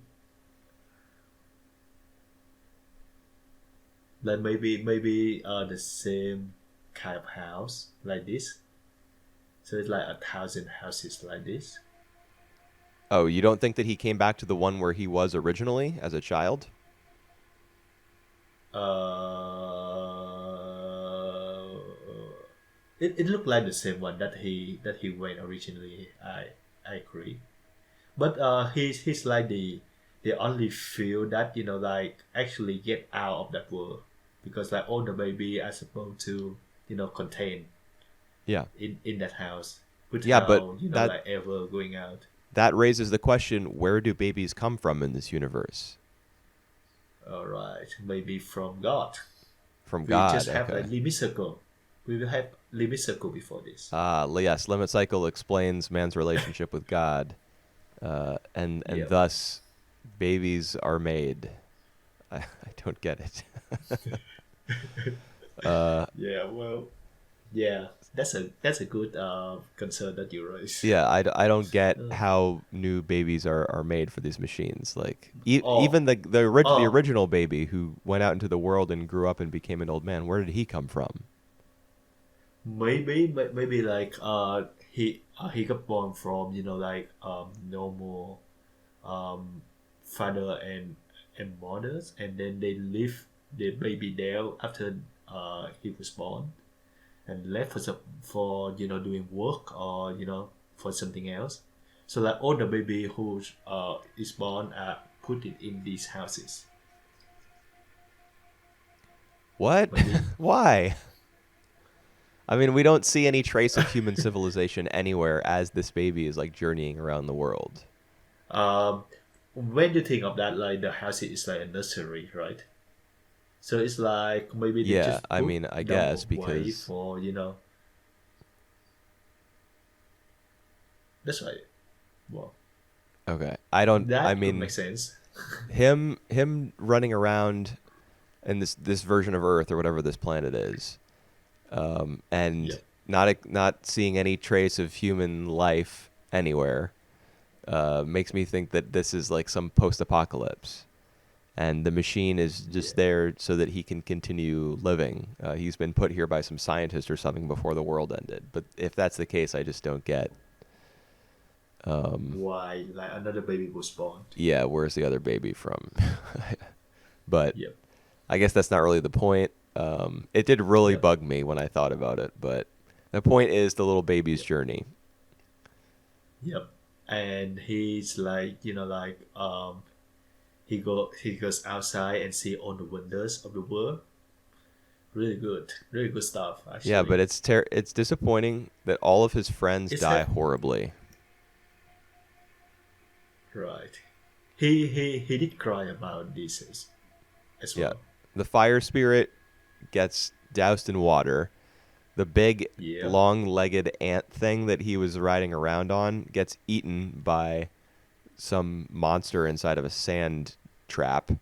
like maybe the same kind of house like this. So it's like 1,000 houses like this. Oh, you don't think that he came back to the one where he was originally as a child? Uh, it looked like the same one that he went originally. I agree, but he's like the only few that like actually get out of that world because like all the baby are supposed to contain Yeah. in that house Yeah, but without that like ever going out. that raises the question, where do babies come from in this universe? All right, maybe from God. From We God, just have a okay. limit circle. We will have limit circle before this. Yes, Limit Cycle explains man's relationship with God, and Yeah. thus babies are made. I don't get it. uh, Yeah. Well. Yeah, that's a good concern that you raise. Yeah, I don't get Uh, how new babies are made for these machines. Like oh, even the oh, original baby who went out into the world and grew up and became an old man, where did he come from? maybe like he got born from like normal um father and mothers, and then they leave the baby there after he was born, and left for doing work or for something else. So like all the baby who is born are put it in these houses. What? Maybe. Why? I mean, we don't see any trace of human civilization anywhere as this baby is like journeying around the world. um, when you think of that, like the house is like a nursery, right? So it's like maybe they Yeah, just I put mean, I them guess away because for that's right. Well, okay, I don't. I that could make mean, sense. him running around in this version of Earth or whatever this planet is, and Yep. not seeing any trace of human life anywhere, makes me think that this is like some post-apocalypse, and the machine is Yeah. just there so that he can continue living. He's been put here by some scientist or something before the world ended. But if that's the case, I just don't get. Um, Why like another baby was born? yeah, where's the other baby from? But Yep. I guess that's not really the point. It did really Yep. bug me when I thought about it, but the point is the little baby's Yep. journey. Yep. And he's like like he goes outside and see all the wonders of the world. Really good stuff Yeah, but actually. it's disappointing that all of his friends It's die that horribly. right. He did cry about this as Yeah, well. the fire spirit gets doused in water. The big Yep. long-legged ant thing that he was riding around on gets eaten by some monster inside of a sand trap.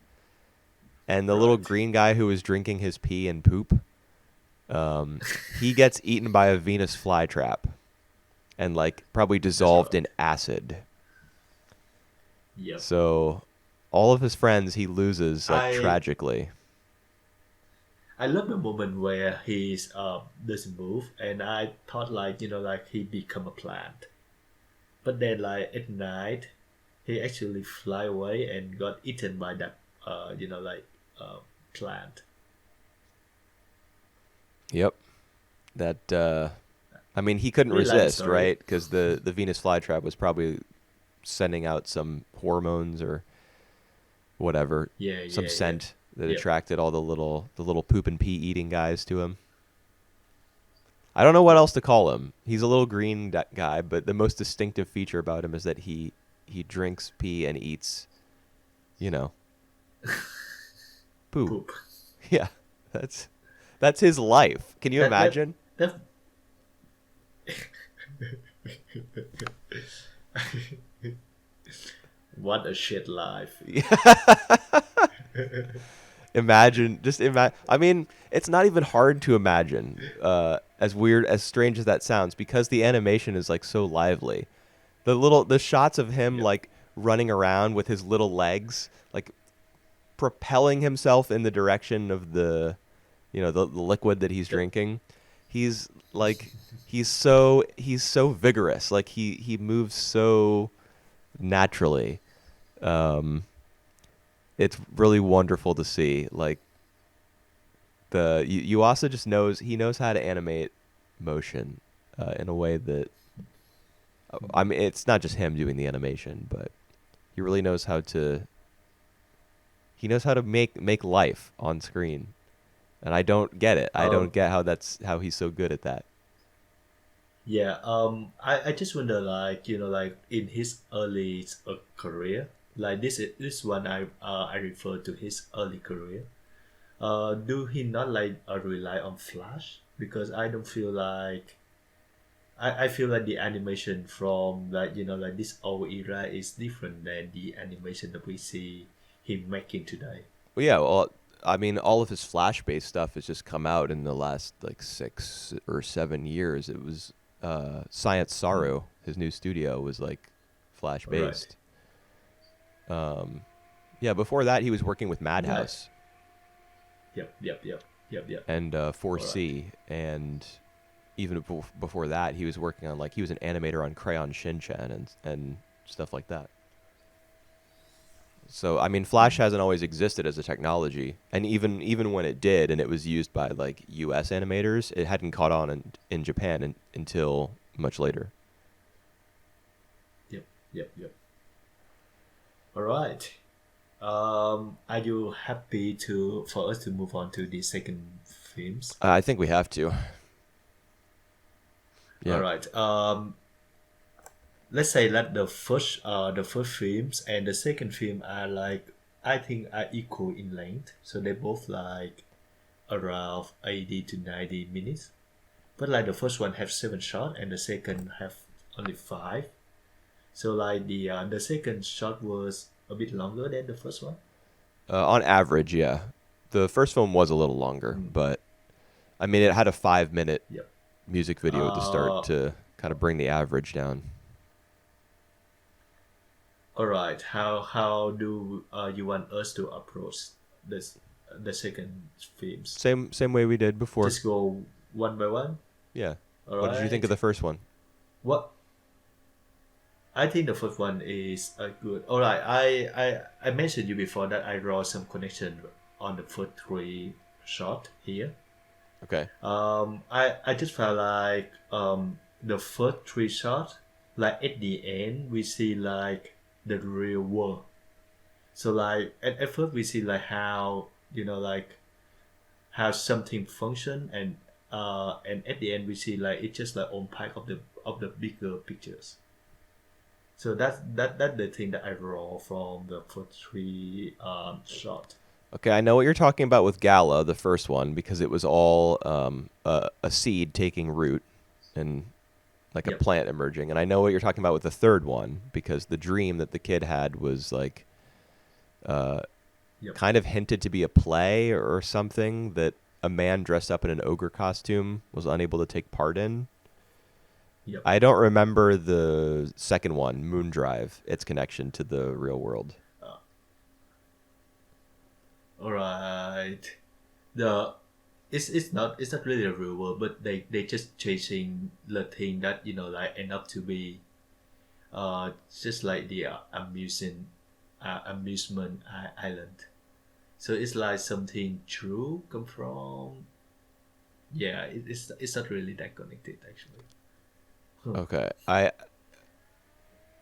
And the little Right. green guy who was drinking his pee and poop, he gets eaten by a Venus flytrap and like probably That's dissolved right. in acid. Yep. So all of his friends he loses like I tragically. I love the moment where he's doesn't move, and I thought like like he become a plant, but then like at night he actually fly away and got eaten by that like uh, plant. Yep. That I mean he couldn't Really like the resist, story. right? Because the Venus flytrap was probably sending out some hormones or whatever, Yeah, some yeah, yeah. scent that Yep. attracted all the little poop and pee eating guys to him. I don't know what Yep. else to call him. He's a little green guy, but the most distinctive feature about him is that he drinks pee and eats, you know, poo. Poop. Yeah, that's that's his life. Can you That that imagine? that. What a shit life. Imagine, just imagine. I mean, it's not even hard to imagine. As weird, as strange as that sounds, because the animation is like so lively. The shots of him Yep. like running around with his little legs, like propelling himself in the direction of the liquid that he's Yep. drinking. He's like he's so vigorous. Like he moves so naturally. Um, it's really wonderful to see. Like Yuasa just knows he knows how to animate motion in a way that I mean it's not just him doing the animation, but he really knows how to he knows how to make life on screen. And I don't get it. I don't Um. get how he's so good at that. Yeah. I just wonder, like like in his early career, like this one I refer to his early career. Do he not like rely on Flash? Because I don't feel like I feel like the animation from like like this old era is different than the animation that we see him making today. Well, yeah, well, I mean, all of his Flash-based stuff has just come out in the last like 6 or 7 years. It was Science Mm. Sorrow, his new studio, was like All right. Flash-based. Yeah, before that he was working with Right. Madhouse Yep. Yep. Yep. Yep. Yep. and All right. 4C, and even before that he was working on, like, he was an animator on Crayon Shin-Chan and stuff like that. So I mean, Flash Mm. hasn't always existed as a technology, and even when it did, and it was used by like U.S. animators, it hadn't caught on in Japan until much later. Yep. Yep. Yep. All right. Are you happy to for us to move on to the second films? I think we have to. All Yeah. right. Let's say that the first films and the second film are like I think are equal in length. So they both like around 80 to 90 minutes. But like the first one have 7 shots and the second have only 5. So like the second shot was a bit longer than the first one. On average, yeah. The first film was a little longer, Mm. but I mean, it had a 5-minute Yep. music video at the start Uh, to kind of bring the average down. all right. How do you want us to approach this the second films? Same way we did before. Just go one by one. Yeah. All What did you think of right. the first one? What I think the first one is good. All right. I mentioned you before that I draw some connection on the first 3 shot here. Okay. I just felt like the first 3 shots, like at the end we see like the real world. So like at first we see like how like how something function and at the end we see like it's just like on part of the bigger pictures. So that's the thing that I draw from the first 3 shot. Okay, I know what you're talking about with Gala, the first one, because it was all a seed taking root and like a Yep. plant emerging. And I know what you're talking about with the third one, because the dream that the kid had was like uh, Yep. kind of hinted to be a play or something that a man dressed up in an ogre costume was unable to take part in. Yep. I don't remember the second one, Moondrive, its connection to the real world. Uh, all right. The it's not really a real world, but they just chasing the thing that like end up to be just like the amusement island. So it's like something true come from. Yeah, it's not really that connected actually. Huh. Okay.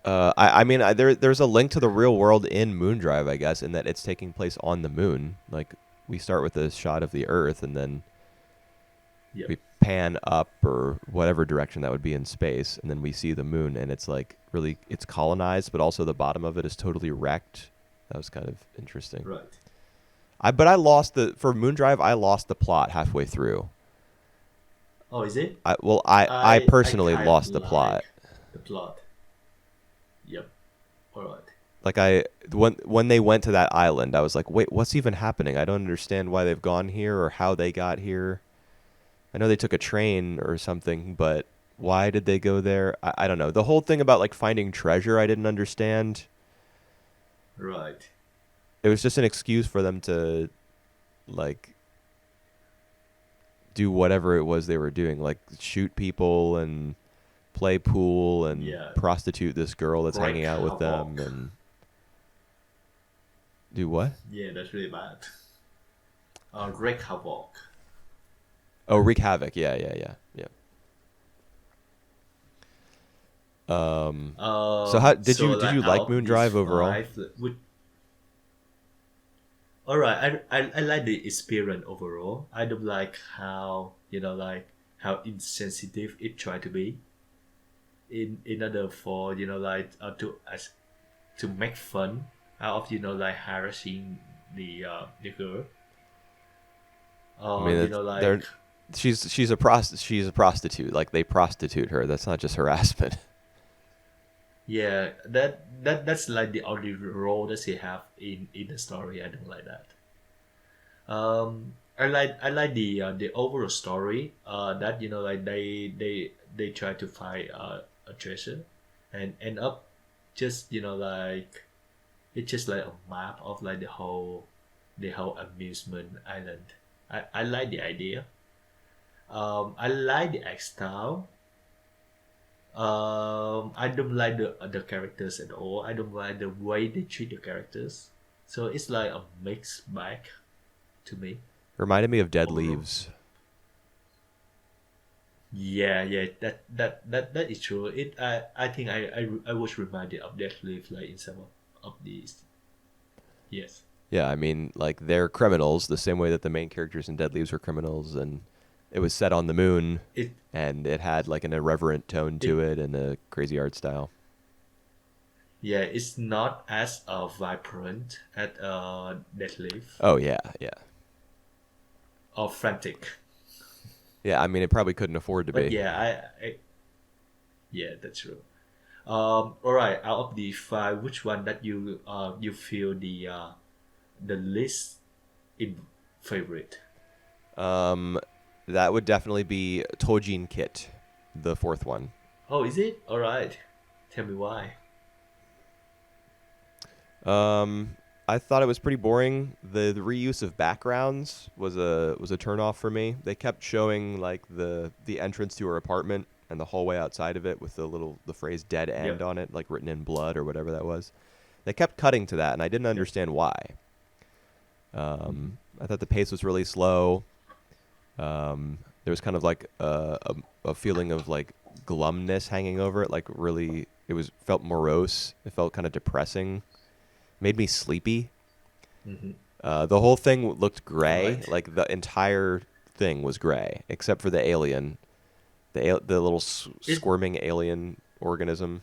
I mean, there's a link to the real world in Moondrive, I guess, in that it's taking place on the moon. Like, we start with a shot of the Earth, and then Yep. we pan up or whatever direction that would be in space, and then we see the moon, and it's like really, it's colonized, but also the bottom of it is totally wrecked. That was kind of interesting. Right. But I lost for Moondrive. I lost the plot halfway through. Oh, is it? I I personally kind of lost the plot. like the plot. Yep. All right. Like, when they went to that island, I was like, wait, what's even happening? I don't understand why they've gone here or how they got here. I know they took a train or something, but why did they go there? I don't know. The whole thing about like finding treasure, I didn't understand. Right. It was just an excuse for them to like do whatever it was they were doing, like shoot people and play pool and Yeah. prostitute this girl that's Break hanging out with them havoc. and do what? Yeah, that's really bad. Wreak havoc. Oh, wreak havoc. Yeah, yeah, yeah, yeah. So how did So you like like out of these Moondrive overall? 5, would all right. I like the experience overall. I don't like how like how insensitive it tried to be in order for like to make fun out of like harassing the girl. I mean, they're Like she's a prostitute. Like, they prostitute her. That's not just harassment. yeah, that's like the only role that she have in the story. I don't like that. I like the overall story. That like they try to find a treasure, and end up just like it's just like a map of like the whole amusement island. I like the idea. I like the art style. I don't like the characters at all. I don't like the way they treat the characters. So it's like a mixed bag to me. Reminded me of Dead Overall. Leaves. Yeah, yeah, that is true. I think I was reminded of that live like in some of these. Yes. Yeah, I mean, like they're criminals the same way that the main characters in Dead Leaves were criminals, and it was set on the moon, It and it had like an irreverent tone to it it and a crazy art style. yeah, it's not as vibrant as that live Oh yeah, yeah, or frantic. yeah. I mean, it probably couldn't afford to But be. yeah, yeah, that's true. All right. Out of the five, which one that you feel the least in favorite? Um, that would definitely be Tojin Kit, the fourth one. Oh, is it? All right. Tell me why. Um, I thought it was pretty boring. The reuse of backgrounds was a turn off for me. They kept showing like the entrance to her apartment and the hallway outside of it with the phrase "dead end" Yep. on it, like written in blood or whatever that was. They kept cutting to that, and I didn't Yep. understand why. Hmm. I thought the pace was really slow. There was kind of like a feeling of like glumness hanging over it, like really it was felt morose. It felt kind of depressing. Made me sleepy. Hmm. The whole thing looked All gray. right. Like the entire thing was gray, except for the alien, the little It. squirming alien organism.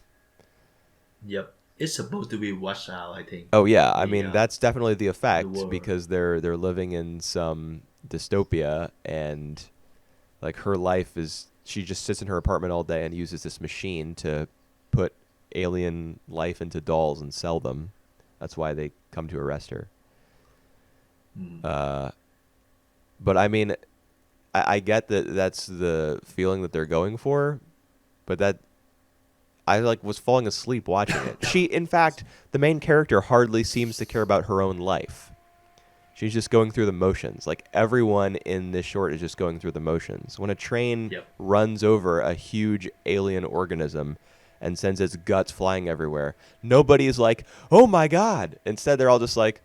Yep. It's supposed to be washed out. I think Oh yeah, I the mean that's definitely the the effect world. because they're living in some dystopia and like her life is she just sits in her apartment all day and uses this machine to put alien life into dolls and sell them. That's why they come to arrest her. Mm. Uh, but I mean, I get that that's the feeling that they're going for, but that I like was falling asleep watching it. She, in fact, the main character hardly seems to care about her own life. She's just going through the motions. Like everyone in this short is just going through the motions. When a train Yep. runs over a huge alien organism and sends its guts flying everywhere, nobody is like, "Oh my god." Instead, they're all just like,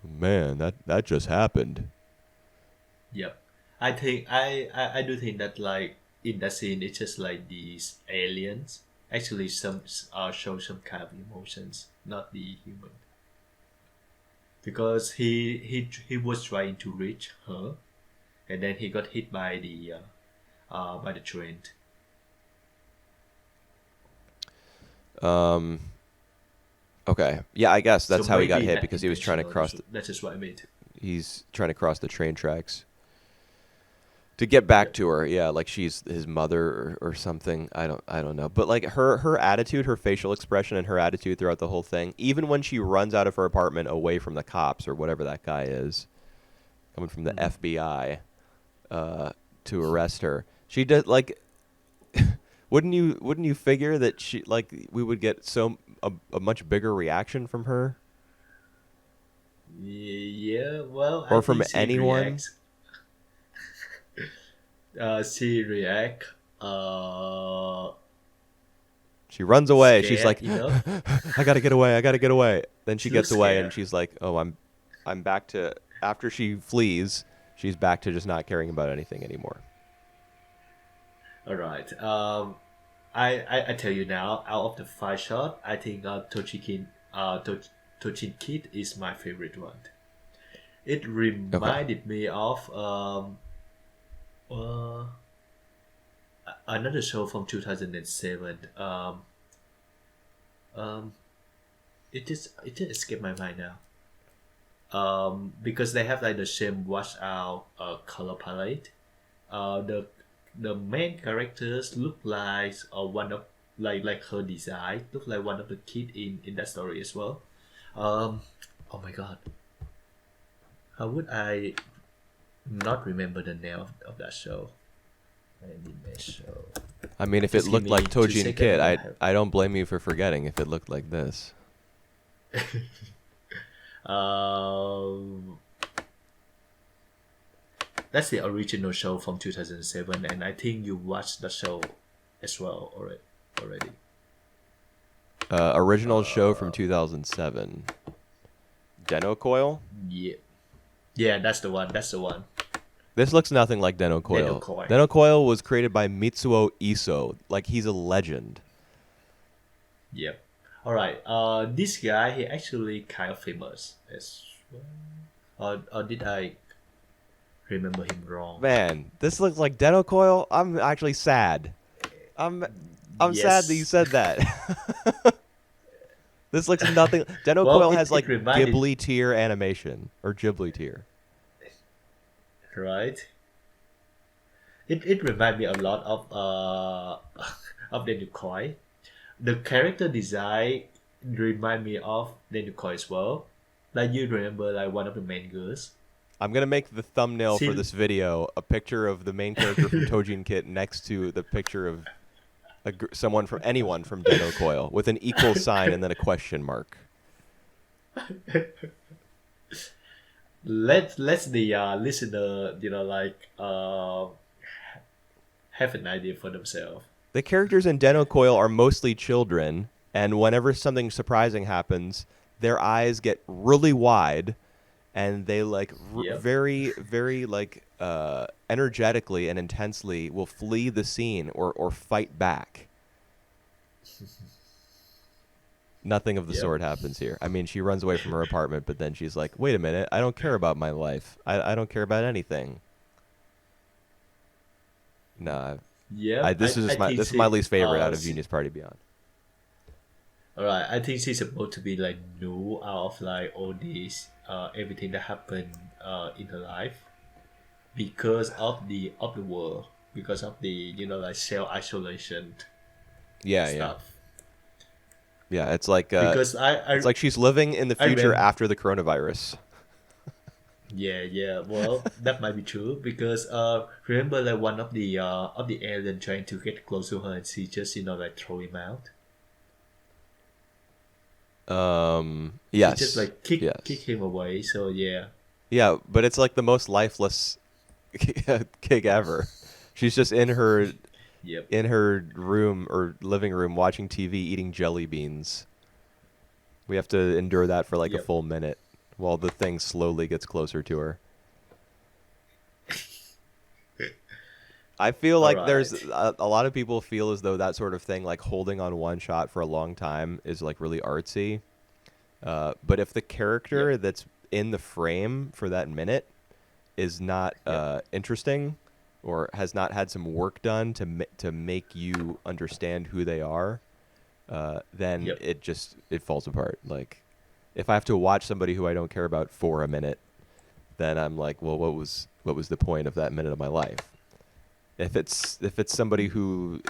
"Man, that just happened." Yep. I do think that like in that scene it's just like these aliens actually some show some kind of emotions, not the human. Because he was trying to reach her, and then he got hit by the train. Um, okay. Yeah, I guess So that's how he got maybe hit not because he was trying to intentional. cross That's just what I mean. he's trying to cross the train tracks. To get back Yep. to her, yeah, like she's his mother or something. I don't know. But like her attitude, her facial expression and her attitude throughout the whole thing, even when she runs out of her apartment away from the cops or whatever that guy is, coming from the Hmm. FBI uh, to arrest her. She did like wouldn't you figure that she like we would get a much bigger reaction from her Yeah. Well, I or from think she anyone? reacts. She react. She runs away. She's Scared like, enough. I gotta get away. I gotta get away. Then she She gets looks away, and scared. she's like, oh, I'm back to. After she flees, she's back to just not caring about anything anymore. All right. I tell you now, out of the five shot, I think Tochin Kid is my favorite one. It Okay. reminded me of uh, another show from 2007. Um, it just escaped my mind now. Because they have like the same washed out color palette. The main characters look like one of like her design look like one of the kid in that story as well. Um, oh my god, how would I not remember the name of that show. Anime show. I mean, if it Just give looked like me two Toji and seconds. Kid, I'm gonna I have. I don't blame you for forgetting if it looked like this. Um, that's the original show from 2007, and I think you watched the show as well already. Already. Original show from 2007. Deno Coil? Yeah. Yeah, that's the one. That's the one. This looks nothing like Deno Little Coil. Koi. Deno Coil was created by Mitsuo Iso. Like, he's a legend. Yep. All right. This guy he actually kind of famous as well. Or did I remember him wrong? Man, this looks like Deno Coil. I'm actually sad. I'm sad that you Yes. said that. This looks nothing. Deno Well, Coil has it like reminded Ghibli tier animation or Ghibli tier. right. It reminded me a lot of of the Koi. The character design remind me of the Koi as well. Like you remember like one of the main girls. I'm gonna make the thumbnail for See, this video a picture of the main character from Toji and Kit next to the picture of someone from anyone from Deno Coil with an equal sign and then a question mark. let's the listener have an idea for themselves. The characters in Deno Coil are mostly children, and whenever something surprising happens, their eyes get really wide, and they like Yep. very, very like energetically and intensely will flee the scene or fight back. Nothing of the Yep. sort happens here. I mean, she runs away from her apartment, but then she's like, "Wait a minute, I don't care about my life. I don't care about anything." Nah, Yep. this is just I think this is my she least favorite out of Genius Party Beyond. all right. I think she's supposed to be like new out of like all these everything that happened in her life because of the world, because of the like self isolation Yeah, yeah. stuff. Yeah, Because it's like she's living in the I future remember. after the coronavirus. Yeah. Well, that might be true because remember like one of the alien trying to get close to her and she just like throw him out. She just Yes. like kick Yes. kick him away. So yeah. Yeah, but it's like the most lifeless gig ever. She's just Yep. in her room or living room watching TV eating jelly beans. We have to endure that for like a Yep. full minute while the thing slowly gets closer to her. I feel All like there's right. a lot of people feel as though that sort of thing, like holding on one shot for a long time, is like really artsy. But if the character Yep. that's in the frame for that minute is not Yep. interesting or has not had some work done to make you understand who they are, then Yep. it falls apart. Like if I have to watch somebody who I don't care about for a minute, then I'm like, well, what was the point of that minute of my life? If it's somebody who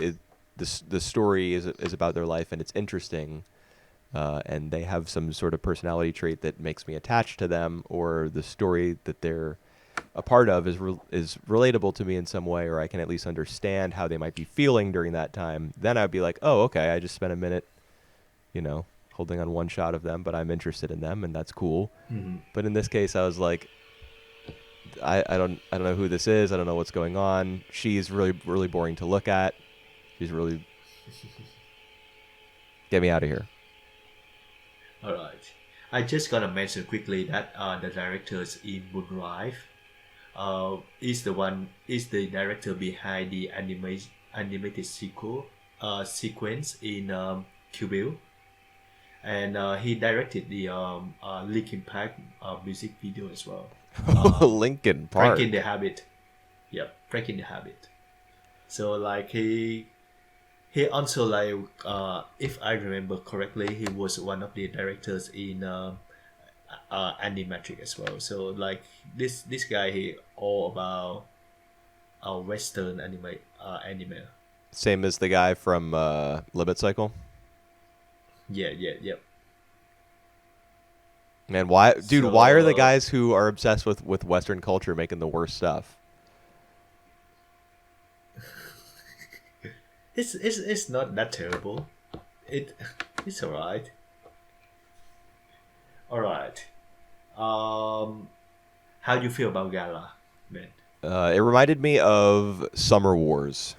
the story is about their life and it's interesting, and they have some sort of personality trait that makes me attached to them, or the story that they're a part of is relatable to me in some way, or I can at least understand how they might be feeling during that time, then I'd be like, oh, okay, I just spent a minute, holding on one shot of them, but I'm interested in them, and that's cool. Mhm. But in this case, I was like, I don't know who this is. I don't know what's going on. She's really really boring to look at. She's really get me out of here. All right. I just gonna mention quickly that the directors in Moonrise is the director behind the animated sequel sequence in Kill Bill, and he directed the Linkin Park music video as well. Lincoln Breaking the Park. Habit. Yep, Breaking the Habit. So like he also like if I remember correctly, he was one of the directors in Animatrix as well. So like this guy he all about Western anime. Same as the guy from Limit Cycle. Yeah. Man, why, dude? So Why are the guys who are obsessed with Western culture making the worst stuff? it's not that terrible. It it's alright. Alright. How do you feel about Gala, man? It reminded me of Summer Wars.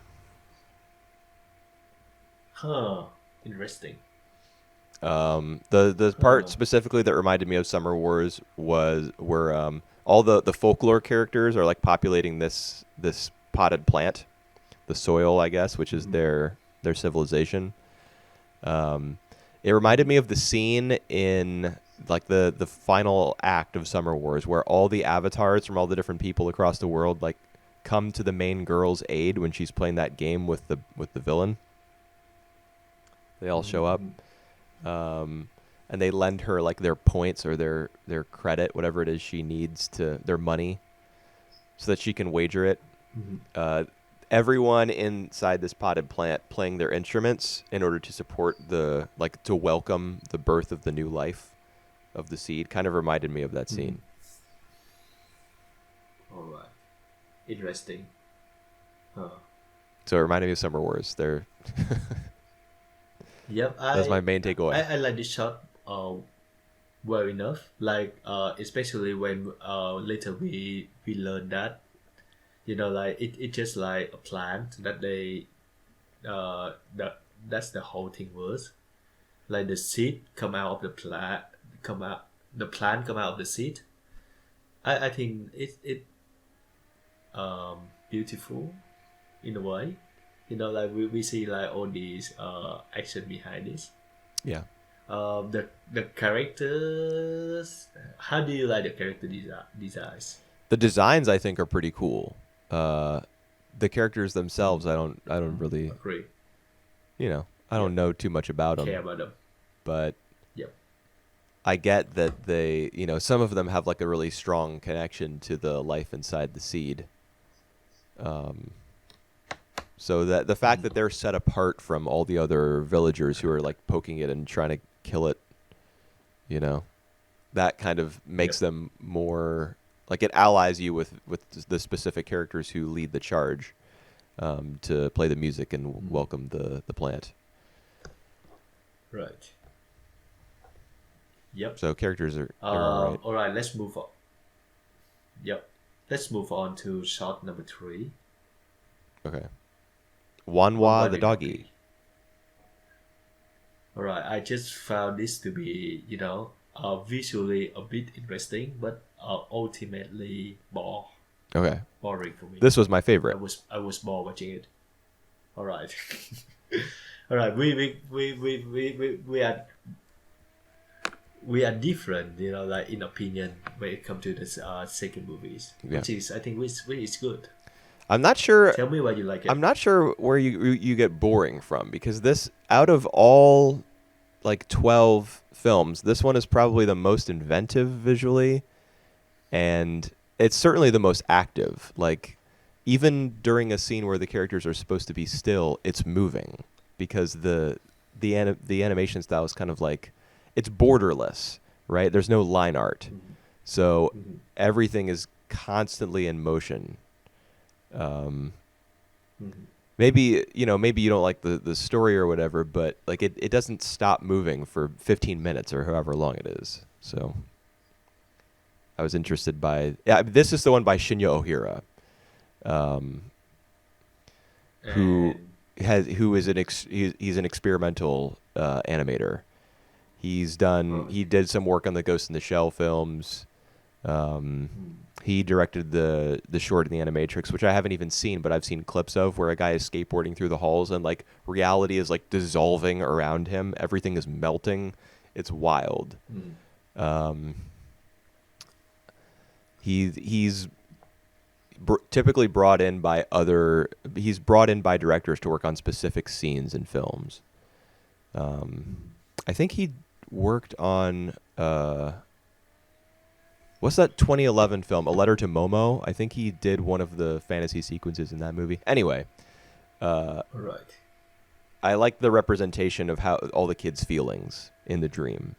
Huh. Interesting. The part Huh. specifically that reminded me of Summer Wars was where all the folklore characters are like populating this potted plant, the soil, I guess, which is Mm-hmm. their civilization. Um, it reminded Mm-hmm. me of the scene in like the final act of Summer Wars where all the avatars from all the different people across the world like come to the main girl's aid when she's playing that game with the villain. They all show up. Mm-hmm. um, and they lend her like their points or their credit, whatever it is she needs to their money, so that she can wager it. Mm-hmm. Uh, Everyone inside this potted plant playing their instruments in order to support the like to welcome the birth of the new life of the seed kind of reminded me of that Mm-hmm. scene. Alright. Interesting. Huh. So it reminded me of Summer Wars. There, Yep. that's my main takeaway. I like this shot. Well enough. Like especially when later we learn that like it just like a plant that they that's the whole thing was like the seed come out of the plant come out the plant come out of the seed. I think it beautiful in a way. Like we see like all these action behind this. Yeah. The characters. How do you like the character designs? The designs I think are pretty cool. The characters themselves, I don't really, Agree. I don't Yep. know too much about Care them, about them. but Yep. I get that they, some of them have like a really strong connection to the life inside the seed. Um, so that the fact that they're set apart from all the other villagers who are like poking it and trying to kill it, you know, that kind of makes Yep. them more like it allies you with the specific characters who lead the charge to play the music and welcome the plant. Right. Yep. So characters are all right. All right. Let's move on. Yep. Let's move on to shot number 3. Okay. One Wanwa the Wari doggy. doggy. All right. I just found this to be visually a bit interesting, but ultimately Okay. boring for me. This was my I favorite. was bored watching it. All right. All right. We are different, like in opinion when it comes to this second movies, Yeah. which is I think which is good. I'm not sure. Tell me why you like it. I'm not sure where you get boring from because this out of all like 12 films, this one is probably the most inventive visually, and it's certainly the most active. Like even during a scene where the characters are supposed to be still, it's moving because the animation style is kind of like it's borderless, right? There's no line art, so Mhm. everything is constantly in motion. Mhm. Maybe maybe you don't like the story or whatever, but like it doesn't stop moving for 15 minutes or however long it is. So I was interested by this is the one by Shinya Ohira, who And who is he's an experimental animator. He did some work on the Ghost in the Shell films. He directed the short in the Animatrix, which I haven't even seen, but I've seen clips of where a guy is skateboarding through the halls and like reality is like dissolving around him. Everything is melting. It's wild. Um, he's typically brought in by he's brought in by directors to work on specific scenes in films. I think he worked on what's that 2011 film, A Letter to Momo? I think he did one of the fantasy sequences in that movie. Anyway, all right. I like the representation of how all the kids' feelings in the dream.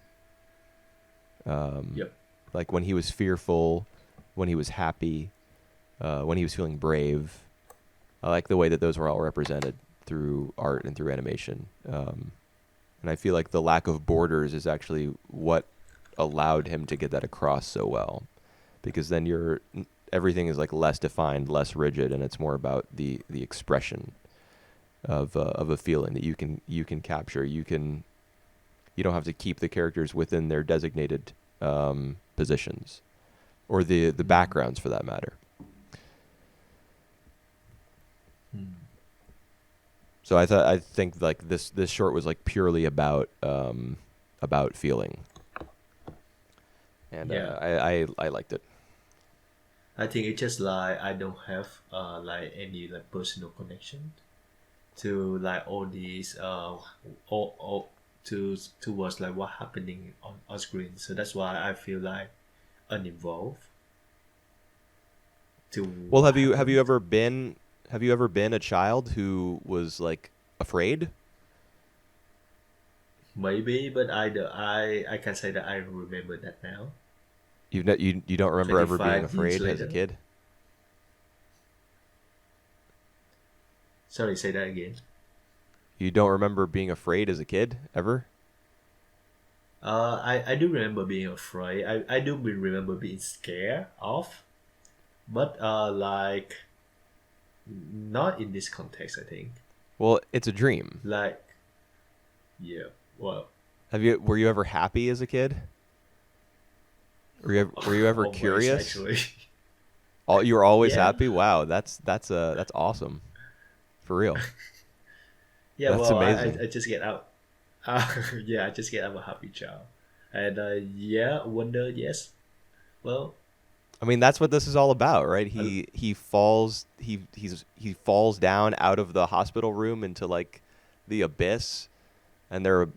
Yep. Like when he was fearful, when he was happy, when he was feeling brave. I like the way that those were all represented through art and through animation. And I feel like the lack of borders is actually what allowed him to get that across so well, because then everything is like less defined, less rigid, and it's more about the expression of a feeling that you can capture. You don't have to keep the characters within their designated positions or the backgrounds for that matter. So I think like this short was like purely about feeling, and Yeah. I liked it. I think it's just like I don't have like any like personal connection to like all these all towards like what happening on screen. So that's why I feel like uninvolved to Well, what have you happened. ever been a child who was like afraid? Maybe, but I can say that I remember that now. You don't remember ever being 25 years afraid as a later. kid? Sorry, say that again. You don't remember being afraid as a kid ever? I do remember being afraid. I do remember being scared of, but like not in this context. I think Well, it's a dream. like yeah. Well, Were you ever happy as a kid? Were you ever always curious? actually. You were always Yeah, happy? Wow, that's awesome. For real. yeah. That's Well, amazing. I just get out. Yeah, I just get out a happy child, and yeah, wonder. Yes. Well, I mean, that's what this is all about, right? I, He falls down out of the hospital room into like the abyss, and there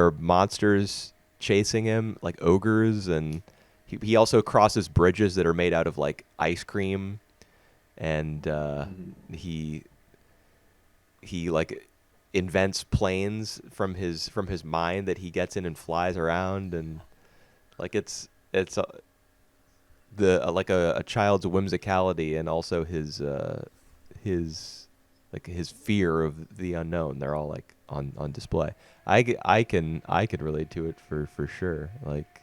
are monsters chasing him, like ogres, and he also crosses bridges that are made out of like ice cream, and mm, he like invents planes from his mind that he gets in and flies around, and like it's the like a child's whimsicality and also his like his fear of the unknown. They're all like on display. I can relate to it for sure. Like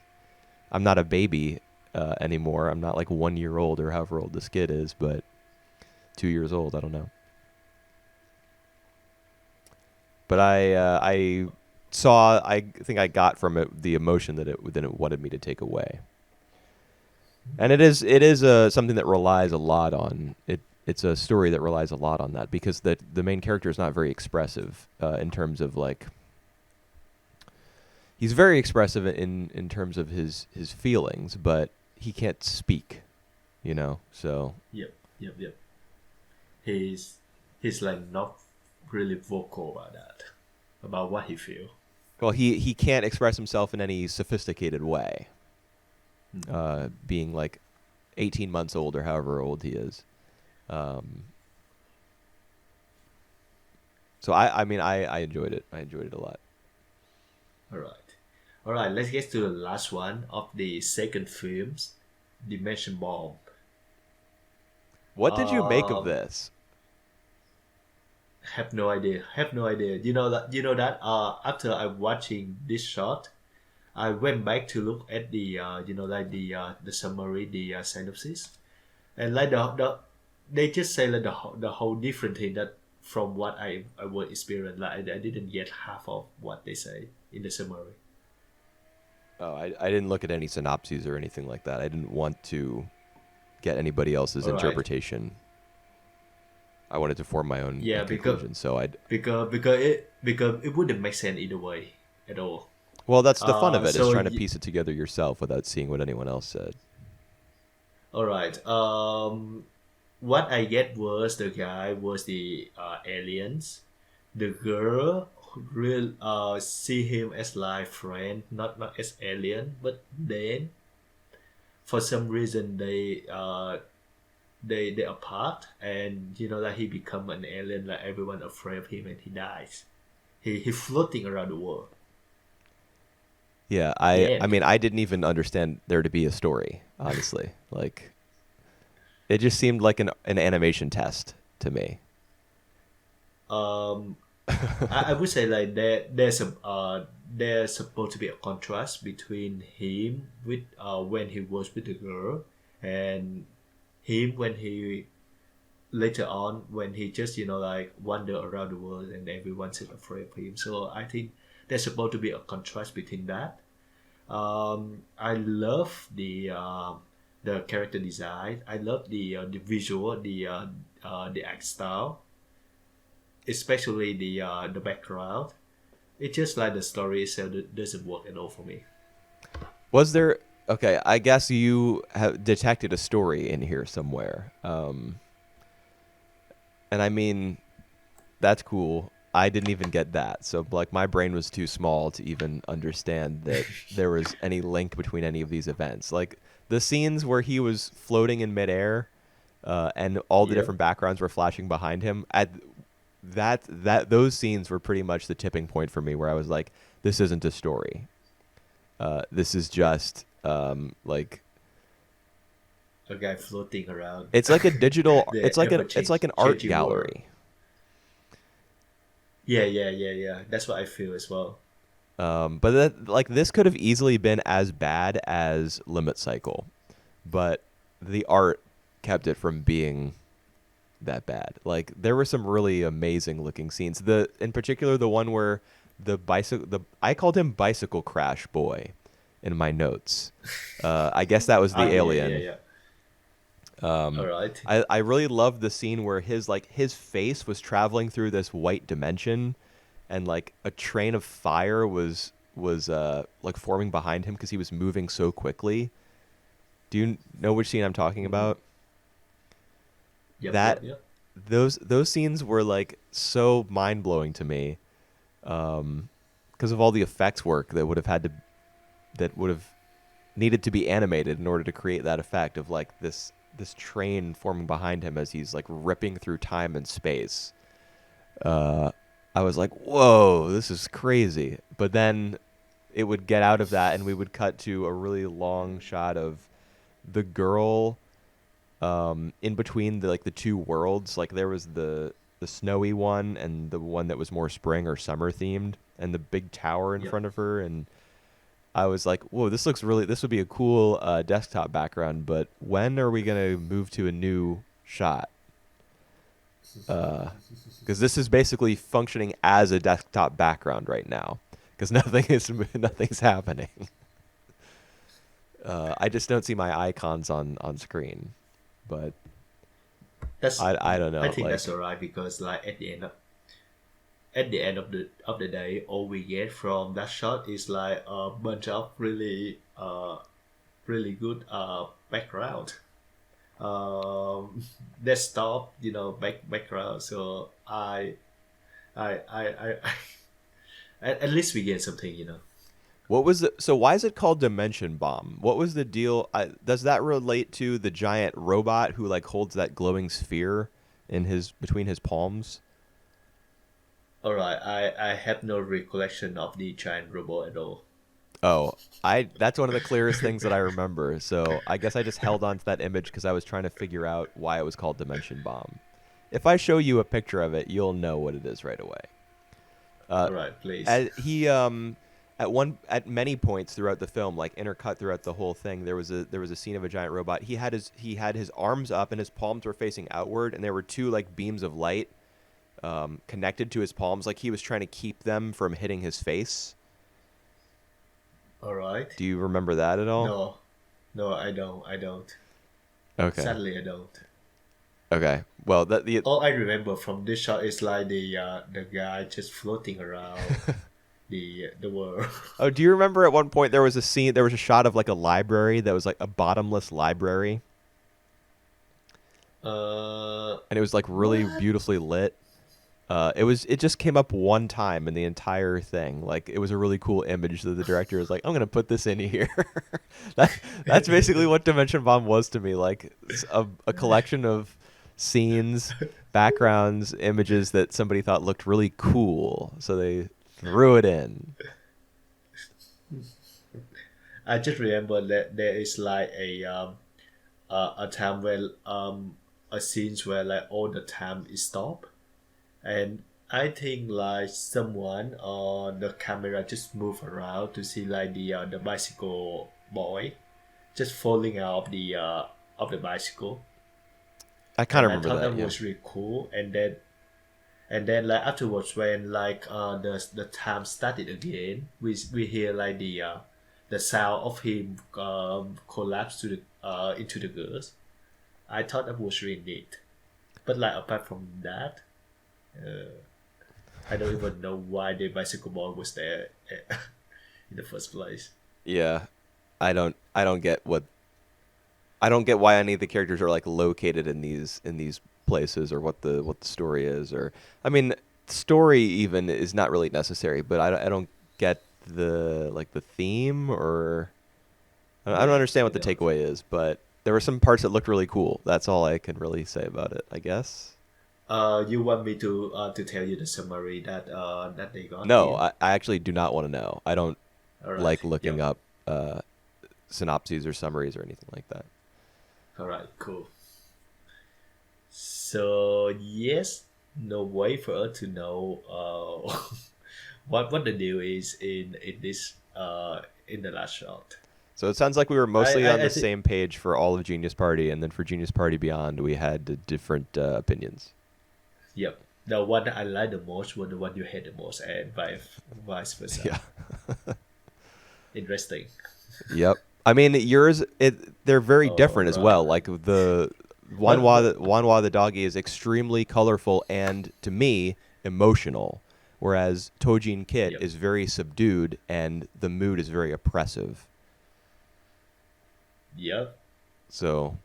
I'm not a baby anymore. I'm not like 1 year old or however old this kid is, but 2 years old. I don't know. But I think I got from it the emotion that it wanted me to take away. And it is something that relies a lot on it. It's a story that relies a lot on that because the main character is not very expressive in terms of like he's very expressive in terms of his feelings, but he can't speak, you know. So yep, yep, yep. He's he's like not really vocal about that, about what he feel. well, he can't express himself in any sophisticated way, Mm. being like 18 months old or however old he is. Um, so I mean I enjoyed it. I enjoyed it a lot. All right, all right. Let's get to the last one of the second films, Dimension Bomb. What did you make of Um, this? have no idea. Have no idea. You know that. After I watching this shot, I went back to look at the like the summary, the synopsis, and like they just say like the whole different thing that from what I was experienced. Like I didn't get half of what they say in the summary. Oh, I didn't look at any synopses or anything like that. I didn't want to get anybody else's All right. interpretation. I wanted to form my own Yeah, conclusion. So I because it wouldn't make sense either way at all. well, that's the fun of it is So trying to piece it together yourself without seeing what anyone else said. all right. What I get was the guy was the aliens. The girl real see him as like friend, not as alien. But then for some reason they apart, and like he become an alien. Like everyone afraid of him, and he dies. He floating around the world. Yeah, I Yeah. I mean I didn't even understand there to be a story, honestly. Like it just seemed like an animation test to me. Um, I would say like there's supposed to be a contrast between him with when he was with the girl and him when he later on when he just like wander around the world and everyone's afraid of him. So I think there's supposed to be a contrast between that. I love the character design. I love the visual, the art style, especially the background. It's just like the story itself doesn't work at all for me. Was there okay, I guess you have detected a story in here somewhere. And I mean that's cool. I didn't even get that. So like my brain was too small to even understand that there was any link between any of these events. Like the scenes where he was floating in midair, and all the Yep. different backgrounds were flashing behind him. At that those scenes were pretty much the tipping point for me, where I was like, this isn't a story. This is just like A guy floating around it's like a digital. the ever It's like an art changing world. gallery. Yeah, yeah, yeah, yeah. That's what I feel as well. But like this could have easily been as bad as Limit Cycle, but the art kept it from being that bad. Like there were some really amazing looking scenes. The in particular the one where the I called him Bicycle Crash Boy in my notes. I guess that was the Yeah, yeah, alien. yeah. All right. I really loved the scene where his face was traveling through this white dimension, and like a train of fire was like forming behind him because he was moving so quickly. Do you know which scene I'm talking Mm-hmm. about? Yep, That yep, yep. those scenes were like so mind blowing to me, because of all the effects work that would have needed to be animated in order to create that effect of like this train forming behind him as he's like ripping through time and space. Uh, I was like, whoa, this is crazy. But then it would get out of that, and we would cut to a really long shot of the girl in between the two worlds. Like there was the snowy one and the one that was more spring or summer themed, and the big tower in Yep. front of her. And I was like, whoa, this would be a cool desktop background. But when are we gonna move to a new shot? Because this is basically functioning as a desktop background right now. Because nothing's happening. I just don't see my icons on screen. But That's I don't I know. think that's Like alright because like at the end of the day, all we get from that shot is like a bunch of really good background, desktop background. So I at least we get something. what was the so why is it called Dimension Bomb? What was the deal? Does that relate to the giant robot who like holds that glowing sphere in his between his palms? All right, I have no recollection of the giant robot at all. Oh, I that's one of the clearest things that I remember. So I guess I just held on to that image because I was trying to figure out why it was called Dimension Bomb. If I show you a picture of it, you'll know what it is right away. Uh, All right, please. he at many points throughout the film, like intercut throughout the whole thing, there was a scene of a giant robot. He had his arms up and his palms were facing outward, and there were two like beams of light connected to his palms, like he was trying to keep them from hitting his face. All right. Do you remember that at all? No, no, I don't. I don't. Okay. Sadly, I don't. Okay. Well, All I remember from this shot is like the guy just floating around the world. oh, do you remember at one point there was a shot of like a library that was like a bottomless library, and it was like really What? beautifully lit. It just came up one time in the entire thing. Like it was a really cool image that the director was like, I'm gonna put this in here. that that's basically what Dimension Bomb was to me. Like a collection of scenes, backgrounds, images that somebody thought looked really cool, so they threw it in. I just remember that there is like a time where a scenes where like all the time is stop, and I think like someone or the camera just move around to see like the bicycle boy just falling out of the bicycle, I kind and of I remember thought that. that Yeah. was really cool. And then like afterwards when like the time started again, we hear like the sound of him collapse to the into the girls. I thought that was really neat. But like apart from that, uh, I don't even know why the bicycle boy was there in the first place. Yeah. I don't get what I don't get why any of the characters are like located in these places, or what the story is, or I mean, story even is not really necessary, but I don't get the like the theme, or I don't Yeah, understand I what the don't. takeaway is, but there were some parts that looked really cool. That's all I can really say about it, I guess. You want me to tell you the summary that they got No, here? I actually do not want to know. I don't All right. like looking Yep. up synopses or summaries or anything like that. All right. Cool. So yes, no way for us to know what the deal is in this in the last shot. So it sounds like we were I mostly on I, I the think same page for all of Genius Party, and then for Genius Party Beyond, we had different opinions. yep. The one that I like the most was the one you hate the most, and vice versa. Yeah. Interesting. Yep. I mean, yours, they're very All different as well. right. Like the But Wanwa the doggy is extremely colorful and, to me, emotional, whereas Tojin Kit yep. is very subdued and the mood is very oppressive. Yep. So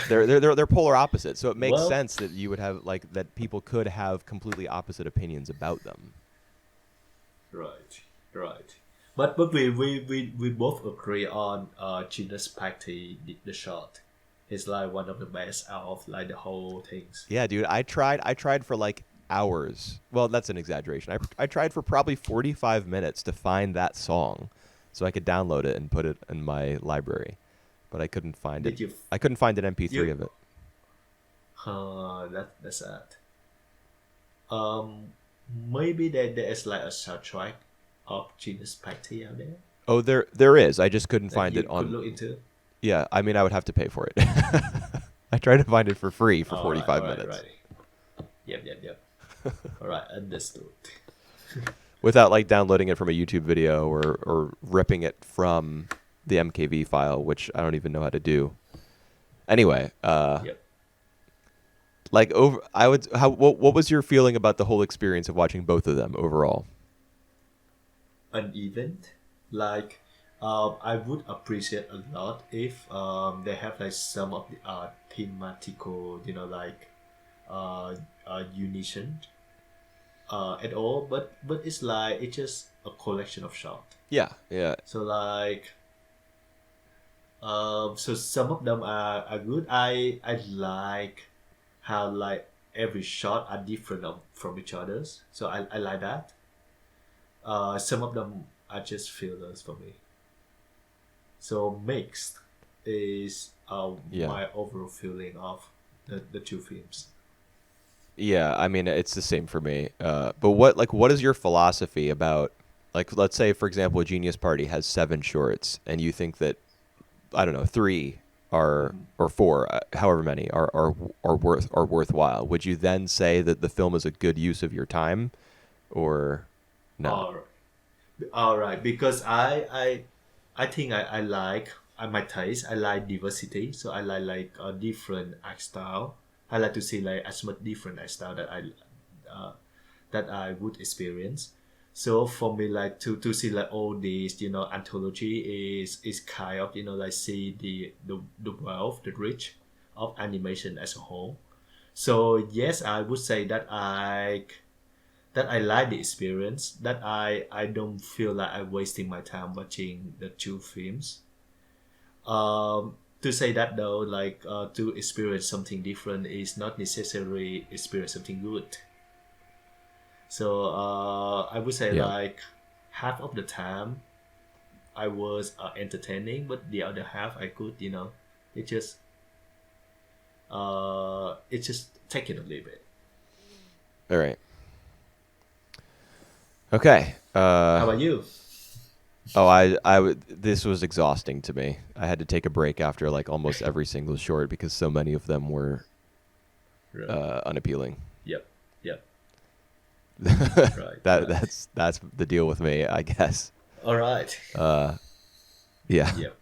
they're polar opposites. So it makes Well, sense that you would have like that people could have completely opposite opinions about them. right. Right. But we both agree on Genius Party the shot. It's like one of the best out of like the whole things. Yeah, dude, I tried for like hours. Well, that's an exaggeration. I tried for probably 45 minutes to find that song so I could download it and put it in my library, but I couldn't find it. Did you I couldn't find an MP3 you of it. that's sad. Um, maybe there is like a soundtrack of Genius Party out there Oh, there is. I just couldn't that find it you could on. look into. Yeah, I mean, I would have to pay for it. I tried to find it for free for All 45 right, minutes right. Yep. All right, understood. without like downloading it from a YouTube video, or ripping it from the MKV file, which I don't even know how to do. Anyway, Yep. like over, I would. What was your feeling about the whole experience of watching both of them overall? Uneven. Like, I would appreciate a lot if they have like some of the thematical, like unison at all. But it's like it's just a collection of shots. Yeah, yeah, So like, so some of them are good. I like how like every shot are different from each others. So I like that. Some of them are just fillers for me. So mixed is yeah, my overall feeling of the two films. yeah. I mean, it's the same for me. But what is your philosophy about, like, let's say for example, Genius Party has 7 shorts, and you think that, I don't know, 3 are, Mm-hmm. or 4, however many are worthwhile. Would you then say that the film is a good use of your time, or no? All all right, because I think I like my taste. I like diversity, so I like a different art style. I like to see like as much different art style uh, that I would experience. So for me, like to see like all these, anthology is kind of like see the wealth, the rich of animation as a whole. So yes, I would say that I like the experience. That I don't feel like I'm wasting my time watching the two films. To say that though, like to experience something different is not necessarily experience something good. So I would say Yeah, like half of the time I was entertaining, but the other half I could, it just take it a little bit. All right. Okay. How about you? This was exhausting to me. I had to take a break after like almost every single short because so many of them were Right. unappealing. Yep. Yep. that Right. that's the deal with me, I guess. All right. Yeah. Yep.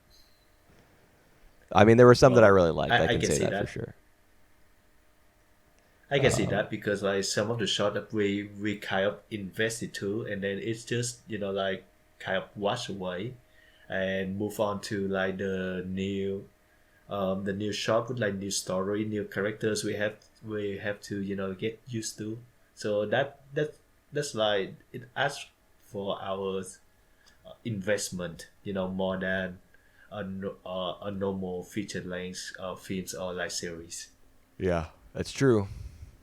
I mean, there were some that I Well, really liked. I I can can say see that for that. sure. I can see that because like some of the shot that we kind of invested to, and then it's just like kind of wash away, and move on to like the new shot with like new story, new characters we have to get used to. So that's like it asks for our investment, more than a normal feature length films or like series. Yeah, that's true.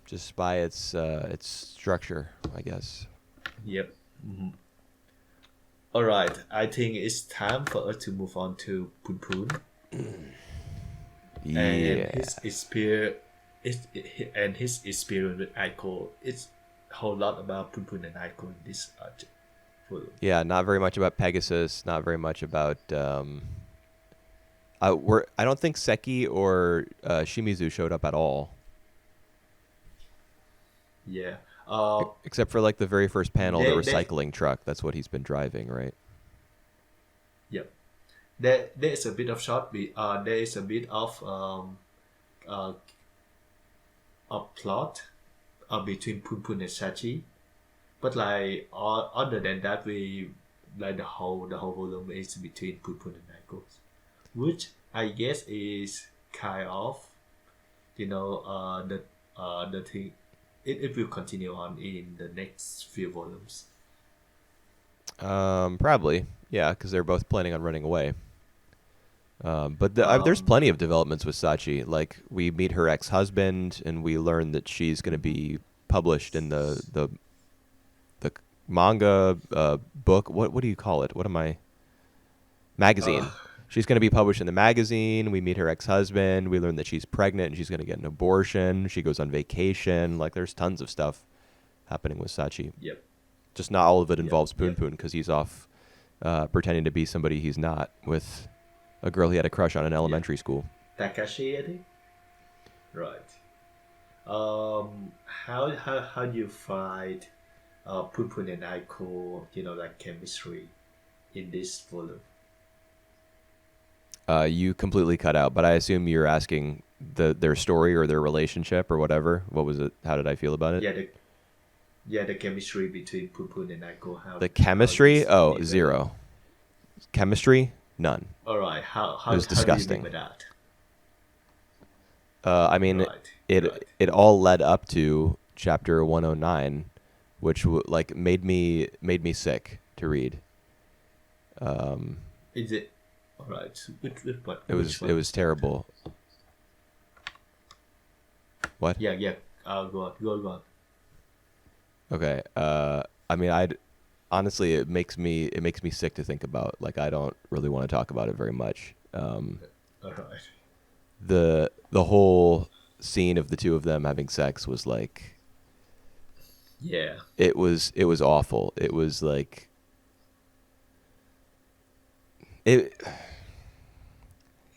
Just by its structure, I guess. Yep. All right, I think it's time for us to move on to Poon Poon and Yeah. his experience. And his experience with Aiko. It's a whole lot about Poon Poon and Aiko in this film. Yeah, not very much about Pegasus, not very much about I don't think Seki or Shimizu showed up at all. Yeah. Except for like the very first panel, the They recycling truck. That's what he's been driving, right? Yep. There is a bit of there is a bit of uh, a plot between Poon Poon and Sachi, but like other than that, we like the whole volume is between Poon Poon and Naiko, which I guess is kind of the thing. It will continue on in the next few volumes. Probably, yeah, because they're both planning on running away. But there's Um, plenty of developments with Sachi. Like we meet her ex-husband, and we learn that she's going to be published in the manga book. What do you call it? What am I? uh, Magazine. She's going to be published in the magazine. We meet her ex-husband. We learn that she's pregnant and she's going to get an abortion. She goes on vacation. Like there's tons of stuff happening with Sachi. yep, Just not all of it yep, involves Poon yep. Poon because he's off pretending to be somebody he's not with a girl he had a crush on in Yeah. elementary school. Takashi, I think. Right. How do you find Poon Poon and Aiko, like chemistry in this volume? You completely cut out, but I assume you're asking their story or their relationship or whatever. What was it? How did I feel about it? The chemistry between Poon Poon and Aiko. The How you chemistry? Oh, develop. zero. Chemistry? None. All right. It was How do you disgusting. make that? I mean, Right. it Right. it all led up to chapter 109, which like made me sick to read. Is it? All right. With what? It Which was one? terrible. What? Yeah. Yeah. Go on. Go on. Okay. I mean, I honestly it makes me sick to think about. Like I don't really want to talk about it very much. All right. The whole scene of the two of them having sex was like Yeah. it was awful. It was like it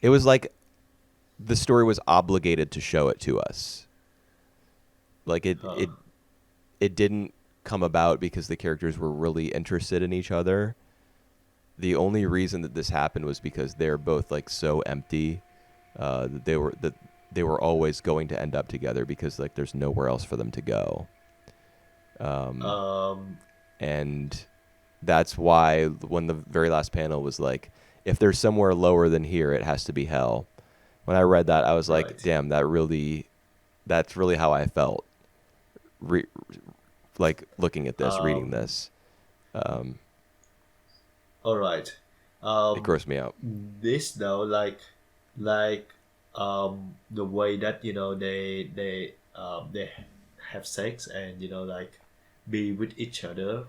it was like the story was obligated to show it to us. Like Huh. it didn't come about because the characters were really interested in each other. The only reason that this happened was because they're both like so empty that they were always going to end up together because like there's nowhere else for them to go. Um. And that's why when the very last panel was like, if there's somewhere lower than here, it has to be hell. When I read that, I was like, Right. damn, that's really how I felt. Re- like looking at this, reading Um. this, um, All right. it Um. grossed me out. This though, like the way that they have sex and like be with each other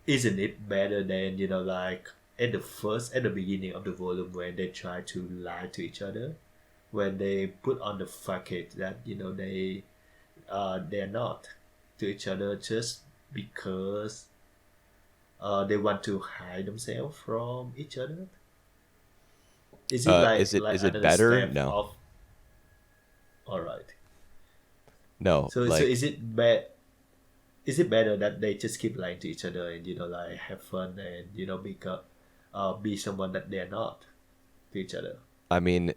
isn't it better than like at the beginning of the volume when they try to lie to each other, when they put on the facade that they're not to each other just because they want to hide themselves from each other. Is it Is it like is it another better? step No, of all right? no. So Like, is it better that they just keep lying to each other and like have fun and be someone that they're not to each other? I mean,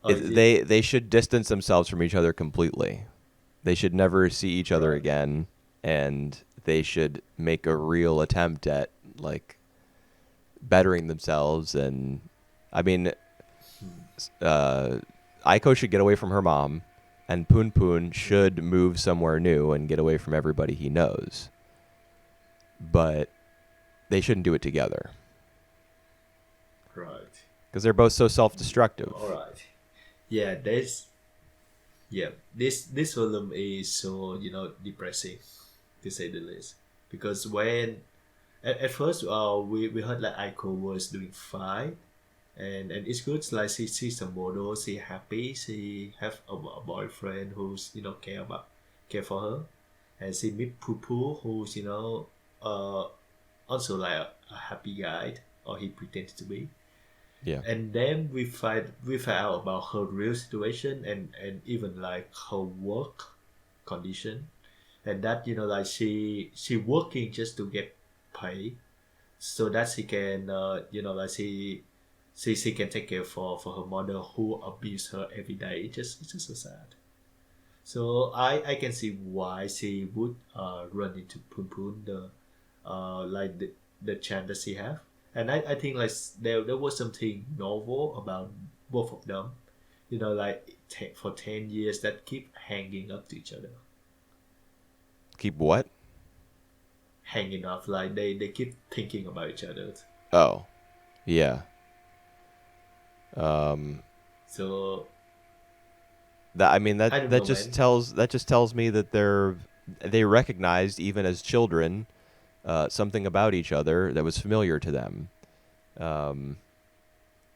Or is it they should distance themselves from each other completely. They should never see each other right? again, and they should make a real attempt at like bettering themselves. And I mean, uh, Aiko should get away from her mom, and Poon Poon Mhm. should move somewhere new and get away from everybody he knows. But they shouldn't do it together Right. because they're both so All self-destructive. right. Yeah, this volume is so depressing to say the least, because when at first we heard like Aiko was doing fine, and it's good, like she's a model, she happy, she have a boyfriend who's care for her, and she meet Poo Poo, who's uh also like a happy guy, or he pretends to be. Yeah. And then we find out about her real situation, and even like her work condition, and that like she working just to get pay, so that she can like she can take care for her mother who abuse her every day. It's just so sad. So I can see why she would run into Poon Poon, like the chance that she have. And I think like there was something novel about both of them, like for 10 years that keep hanging up to each other. Keep what? Hanging up, like they keep thinking about each other. Oh, yeah. Um, So that I mean I don't know, man. that just tells me that they recognized even as children something about each other that was familiar to them, um,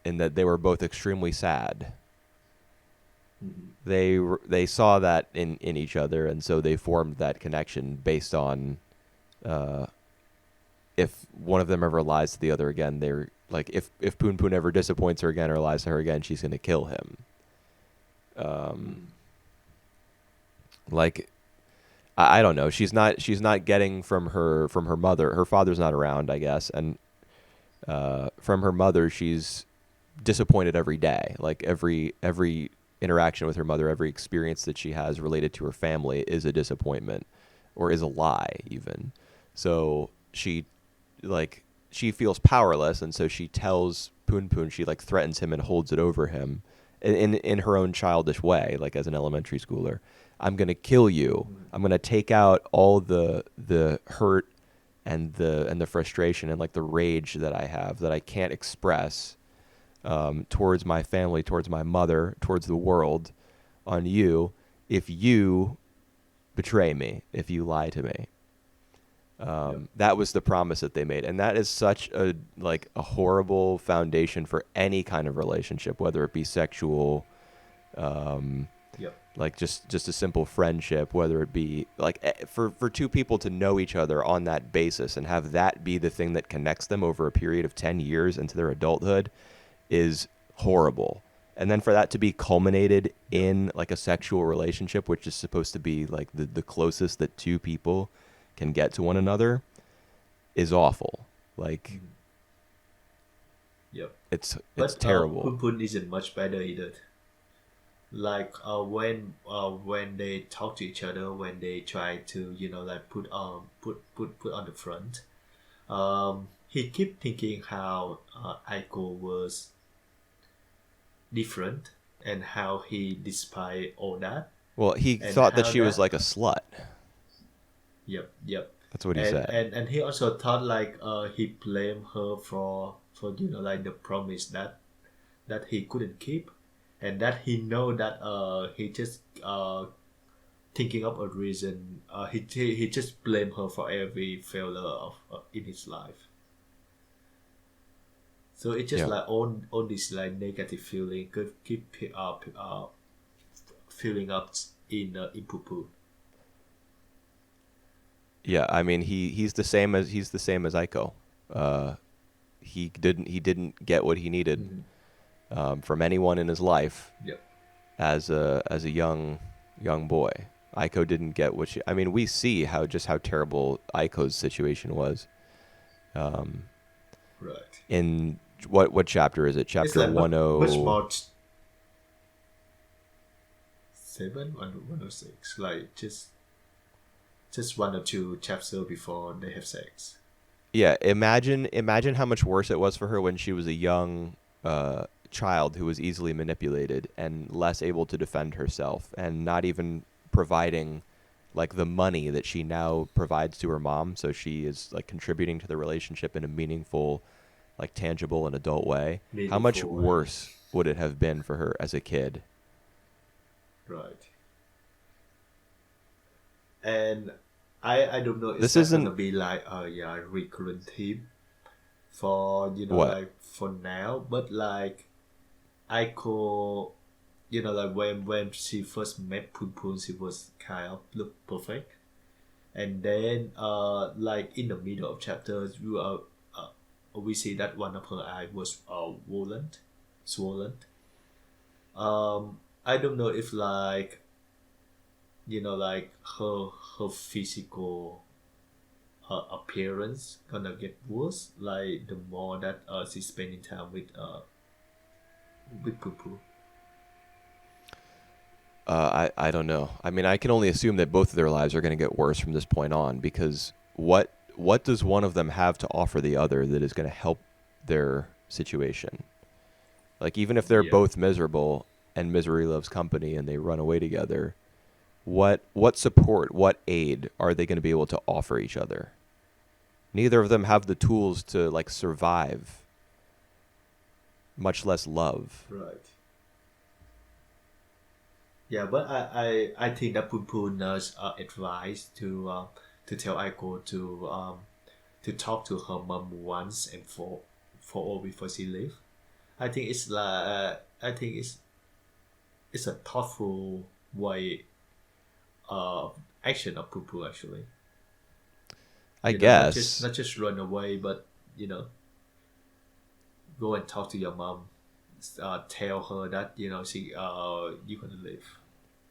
and that they were both extremely sad. Mhm. They saw that in each other, and so they formed that connection based on uh, if one of them ever lies to the other again, they're like if Poon Poon ever disappoints her again or lies to her again, she's gonna kill him. Um, Mm. like I don't know. She's not getting from her mother. Her father's not around, I guess, and from her mother, she's disappointed every day. Like every interaction with her mother, every experience that she has related to her family is a disappointment, or is a lie even. So she feels powerless, and so she tells Poon Poon, she like threatens him and holds it over him in her own childish way, like as an elementary schooler. I'm gonna kill you. Mm. I'm gonna take out all the hurt and the frustration and like the rage that I have that I can't express towards my family, towards my mother, towards the world, on you if you betray me, if you lie to me. Yep. That was the promise that they made, and that is such a horrible foundation for any kind of relationship, whether it be sexual, um, Yep. like just a simple friendship, whether it be like for two people to know each other on that basis and have that be the thing that connects them over a period of 10 years into their adulthood is horrible. And then for that to be culminated Yep. in like a sexual relationship, which is supposed to be like the closest that two people can get to one another, is awful. Like Mhm. Yep. it's But terrible. Poon Poon isn't much better either. Like when they talk to each other, when they try to like put on the front, he keep thinking how Aiko was different, and how he despite all that, Well, he and thought that how she was that. like a slut. Yep. That's what he and said. and and he also thought like he blamed her for like the promise that he couldn't keep, and that he know that he just thinking of a reason. He just blamed her for every failure of in his life. So it's just Yeah. like all this like negative feeling could keep filling up in Poo. Yeah, I mean he's the same as Aiko. Uh, he didn't get what he needed Mm-hmm. from anyone in his life Yep. as a young boy. Aiko didn't get what she. I mean, we see how terrible Aiko's situation was. Um, Right. in what chapter is it? It's Chapter like much 10. more 7 or 106. Like just one or two chapters before they have sex. Yeah, imagine how much worse it was for her when she was a young child who was easily manipulated and less able to defend herself, and not even providing like the money that she now provides to her mom, so she is like contributing to the relationship in a meaningful, like tangible and adult way. How much Meaningful way. worse would it have been for her as a kid? Right. And I don't know is This that gonna isn't be like a recurrent theme for what. like for now, but like Aiko, like when she first met Poon Poon, she was kind of look perfect, and then like in the middle of chapters, we see that one of her eye was swollen. I don't know if like like her physical appearance gonna get worse like the more that she's spending time with Poo Poo. I don't know. I mean, I can only assume that both of their lives are going to get worse from this point on, because what does one of them have to offer the other that is going to help their situation? Like, even if they're Yeah. both miserable and misery loves company and they run away together, what support, what aid are they going to be able to offer each other? Neither of them have the tools to like survive, much less love. Right. Yeah, but I think that Poon Poon knows advice to tell Aiko to talk to her mom once and for all before she leave. I think it's like it's a thoughtful way action of Poo Poo actually. I Not just guess. not just run away, but go and talk to your mom. Tell her that she you gonna live.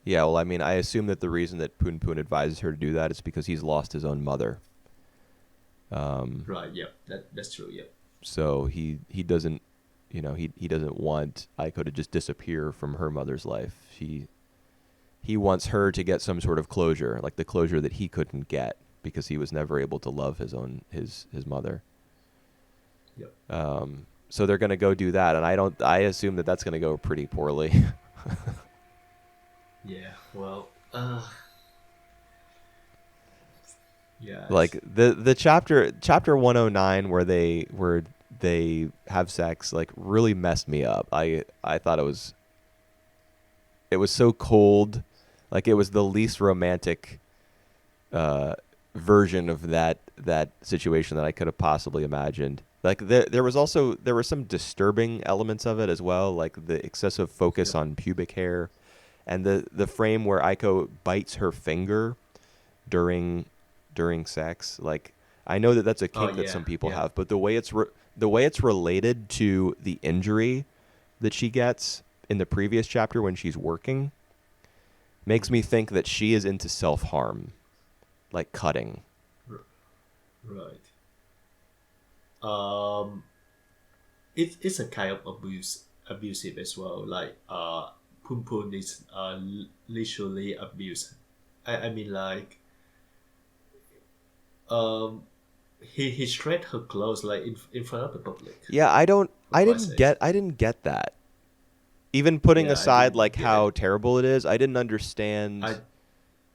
Yeah, well, I mean, I assume that the reason that Poon Poon advises her to do that is because he's lost his own mother. Right. Yep. That's true. Yep. So he doesn't, he doesn't want Aiko to just disappear from her mother's life. He wants her to get some sort of closure, like the closure that he couldn't get because he was never able to love his mother. Yep. So they're gonna go do that, and I assume that that's gonna go pretty poorly. Yeah. Well. Like Yes. the chapter 109 where they have sex like really messed me up. I thought it was so cold, like it was the least romantic version of that situation that I could have possibly imagined. Like there were some disturbing elements of it as well, like the excessive focus Yep. on pubic hair, and the frame where Aiko bites her finger during sex. Like, I know that that's a Oh kink that yeah. some people Yeah. have, but the way it's related to the injury that she gets in the previous chapter when she's working makes me think that she is into self-harm, like cutting. R- right. Um. It's a kind of abusive as well. Like Poon Poon is literally abused. I mean like um he shred her clothes like in front of the public, Yeah, for Christ's sake. I didn't get that. Even putting Yeah, I aside didn't like get it. how terrible it is, I didn't understand. I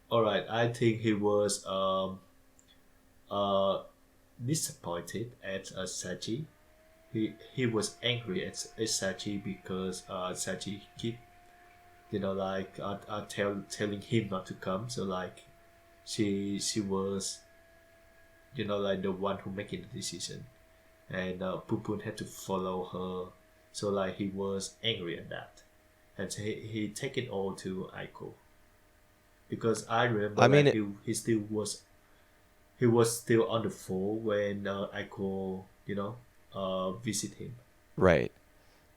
All right. I think he was uh disappointed at Sachi. He was angry at Sachi because Sachi keep like telling him not to come. So like she was like the one who making the decision, and Pupun had to follow her. So like he was angry at that, and so he take it all to Aiko, because I remember I mean, like he was still on the phone when Aiko visit him. right.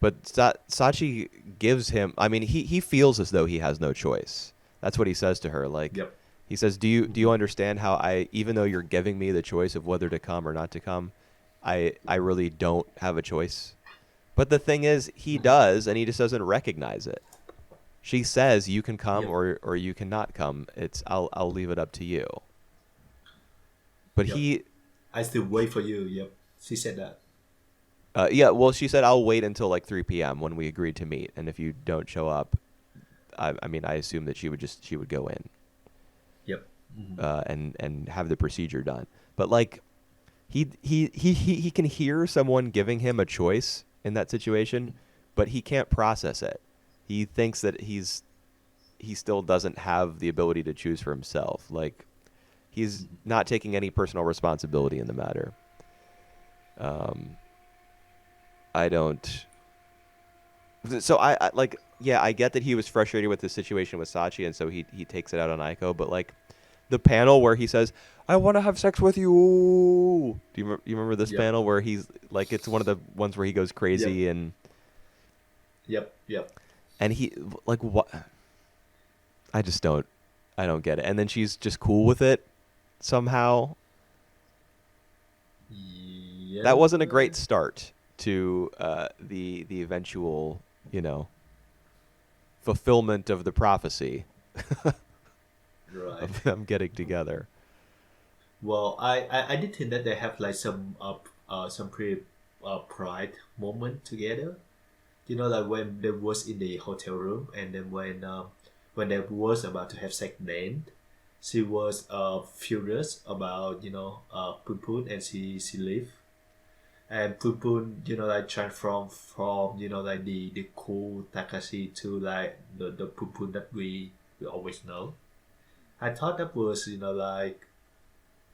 But Sachi gives him. I mean, he feels as though he has no choice. That's what he says to her. Like, Yep. he says, "Do you understand how even though you're giving me the choice of whether to come or not to come, I really don't have a choice." But the thing is, he does, and he just doesn't recognize it. She says, "You can come Yep. or you cannot come. I'll leave it up to you." But Yep. he, I still wait for you. Yep. She said that. yeah, well, she said, "I'll wait until like 3 p.m. when we agreed to meet, and if you don't show up, I mean, I assume that she would go in, Yep. and have the procedure done." But like, he can hear someone giving him a choice in that situation, but he can't process it. He thinks that he still doesn't have the ability to choose for himself. Like, he's not taking any personal responsibility in the matter. I don't. So I like, yeah, I get that he was frustrated with the situation with Sachi, and so he takes it out on Aiko. But like, the panel where he says, "I want to have sex with you." You remember this Yep. panel where he's like, it's one of the ones where he goes Yep. crazy and Yep. Yep. he like what? I don't get it. And then she's just cool with it somehow. That Yep. wasn't a great start to the eventual, fulfillment of the prophecy Right. of them getting together. Well, I did think that they have like some pretty pride moment together. Like when they was in the hotel room, and then when they was about to have sex, then she was furious about Pun Pun, and she left. And Pun Pun like transformed from like the cool Takashi to like the Pun Pun that we always know. I thought that was like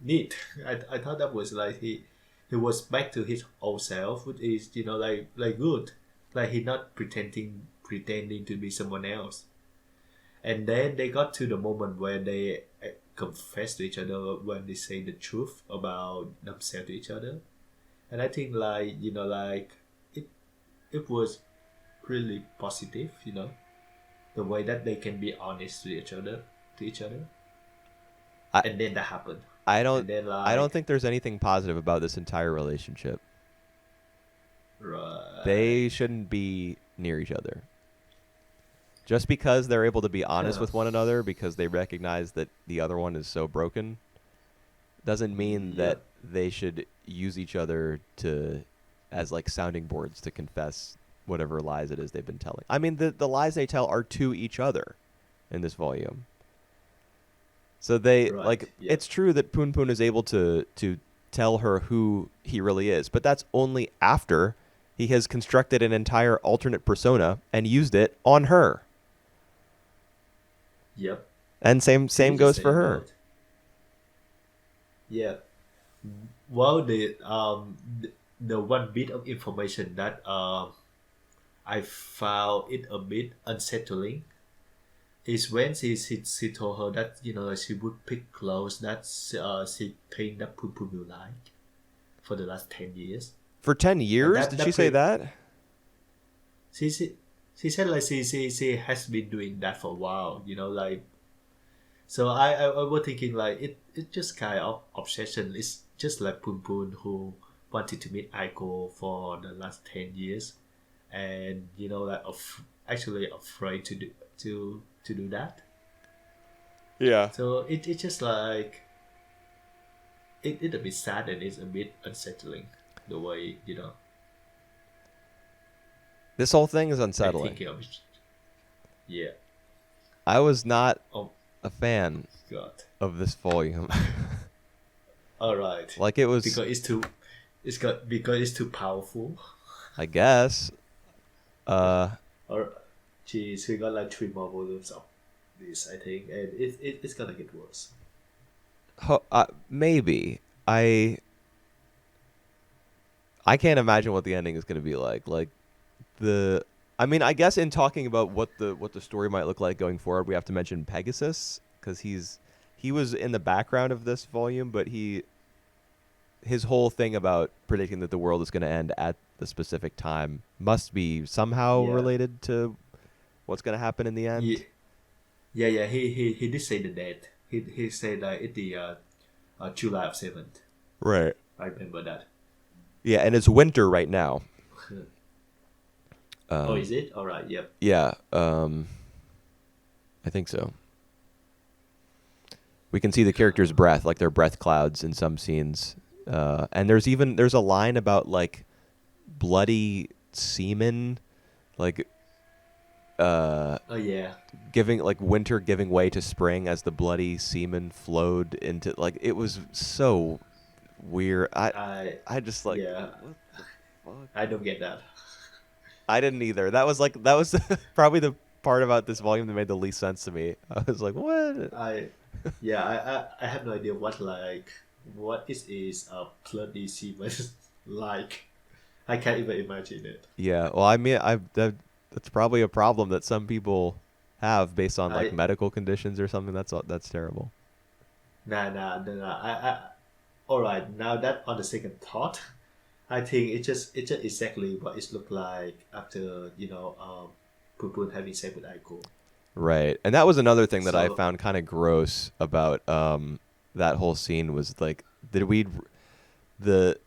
neat. I thought that was like he was back to his old self, which is like good, like he not pretending to be someone else. And then they got to the moment where they confess to each other, when they say the truth about themselves to each other. And I think like like it it was really positive, the way that they can be honest to each other. I And then that happened. I And don't then I don't like think there's anything positive about this entire relationship. right. They shouldn't be near each other. Just because they're able to be honest Yeah. with one another because they recognize that the other one is so broken doesn't mean that Yep. they should use each other to as like sounding boards to confess whatever lies it is they've been telling. I mean, the lies they tell are to each other in this volume. So they Right. like, Yep. it's true that Poon Poon is able to tell her who he really is, but that's only after he has constructed an entire alternate persona and used it on her. Yep. And See same what you're goes for saying, her. right? Yeah. Well, the one bit of information that I found it a bit unsettling is when she told her that she would pick clothes that she think that Poo Poo will like for the last 10 years. For 10 And years, that did she that say pre- that? she she said like she has been doing that for a while. Like, so I was thinking like it just kind of obsession. It's just like Poon Poon who wanted to meet Aiko for the last 10 years, and like actually afraid to do that. Yeah. So it's just like it a bit sad, and it's a bit unsettling the way This whole thing is I unsettling. thinking of it. Yeah. I was not Oh a fan God. of this volume. All right. Like, it was, Because because it's too powerful. I guess, uh Or she got like three more volumes of this, I think, and it's gonna get worse. Maybe I can't imagine what the ending is going to be like. Like the I mean, I guess in talking about what the story might look like going forward, we have to mention Pegasus because he was in the background of this volume, but his whole thing about predicting that the world is going to end at the specific time must be somehow Yeah, related to what's going to happen in the yeah, end. yeah. He did say the date. He said that it's the July of 7th. Right. I remember that. Yeah, and it's winter right now. Oh, is it? All right. Yep. Yeah, I think so. We can see the character's breath, like their breath clouds in some scenes. And there's a line about like bloody semen, like Oh yeah. giving like winter giving way to spring as the bloody semen flowed into like it was so weird. I I just like yeah. what the fuck? I don't get that. I didn't either. That was probably the part about this volume that made the least sense to me. I was like, what? I yeah. I have no idea what is a bloody semen like. I can't even imagine it. Yeah. Well, I mean, that's probably a problem that some people have based on like I medical conditions or something. That's terrible. nah. All right. Now that on the second thought, I think it's just exactly what it looked like after Poon Poon having sex with Aiko. Right. And that was another thing that I So found kind of gross about that whole scene was like did we the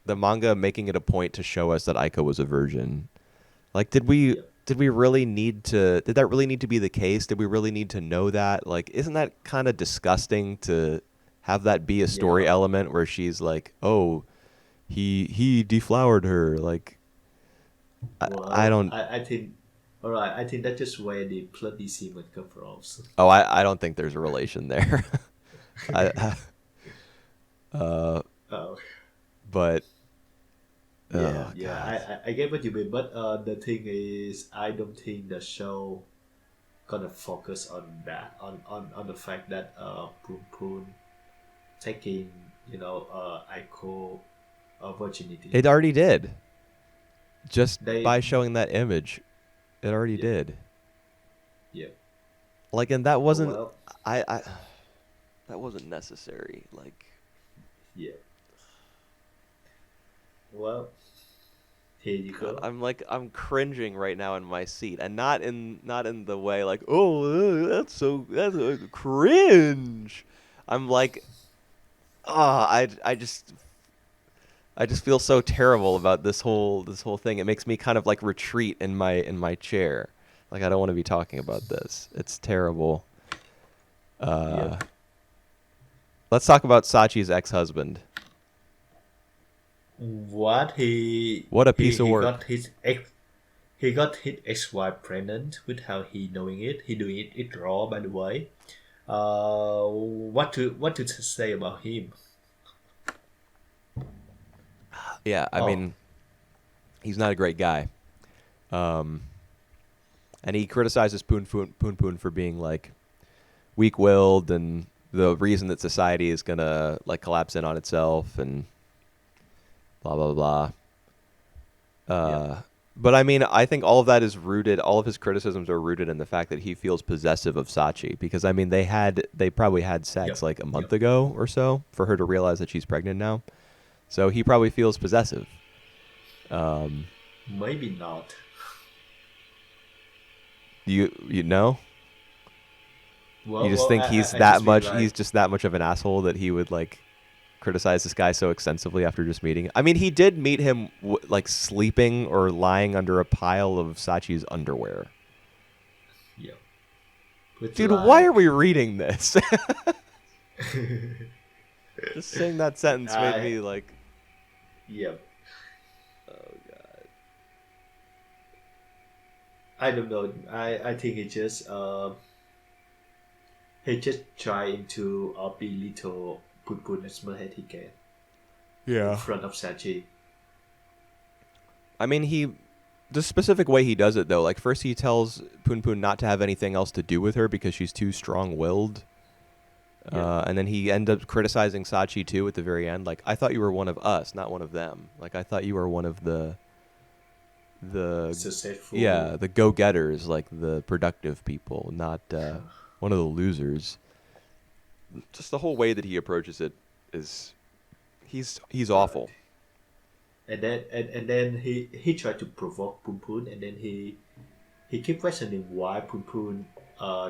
the manga making it a point to show us that Aiko was a virgin. Like yeah, did we really need to did that really need to be the case? Did we really need to know that? Like isn't that kind of disgusting to have that be a story yeah. element where she's like, "Oh, he deflowered her." Like I Well, don't I think all right. I think that's just where the bloody semen comes from. So, I don't think there's a relation there. I uh oh but yeah, oh yeah. god. I get what you mean, but the thing is, I don't think the show gonna focus on that on the fact that Poon Poon taking Aiko virginity. It already did. Just They by showing that image, it already yeah did. yeah. Like and that Oh wasn't well I that wasn't necessary. Like yeah. Well, here you God, go. I'm cringing right now in my seat, and not in the way like oh that's cringe. I'm like I just feel so terrible about this whole thing. It makes me kind of like retreat in my chair. Like I don't want to be talking about this. It's terrible. Yep. Uh, let's talk about Sachi's ex-husband. What What a piece of he work. got his ex-wife pregnant without he knowing it. He doing it raw, by the way. What to say about him? Yeah, I Oh, mean, he's not a great guy. Um, and he criticizes Poon Poon for being like weak-willed and the reason that society is gonna like collapse in on itself and blah blah blah. yep, But I mean, I think all of that is rooted. All of his criticisms are rooted in the fact that he feels possessive of Sachi. Because I mean, they probably had sex yep, like a yep. month ago or so for her to realize that she's pregnant now. So he probably feels possessive. Um, Maybe not. you know, you just Well, think he's I that just feel much. like He's just that much of an asshole that he would like criticize this guy so extensively after just meeting. I mean, he did meet him like sleeping or lying under a pile of Sachi's underwear. yep. But Dude, why are like, we reading this? Just saying that sentence made I me like, yep. oh god. I don't know. I think he just trying to belittle Poon Poon as much as he can in Yeah. front of Sachi. I mean, the specific way he does it though, like first he tells Poon Poon not to have anything else to do with her because she's too strong-willed. Yeah. And then he ends up criticizing Sachi too at the very end. Like, I thought you were one of us, not one of them. Like, I thought you were one of the Successful. yeah, the go-getters, like the productive people, not one of the losers. Just the whole way that he approaches it is, he's awful. And then he tried to provoke Poon Poon, and then he keep questioning why Poon Poon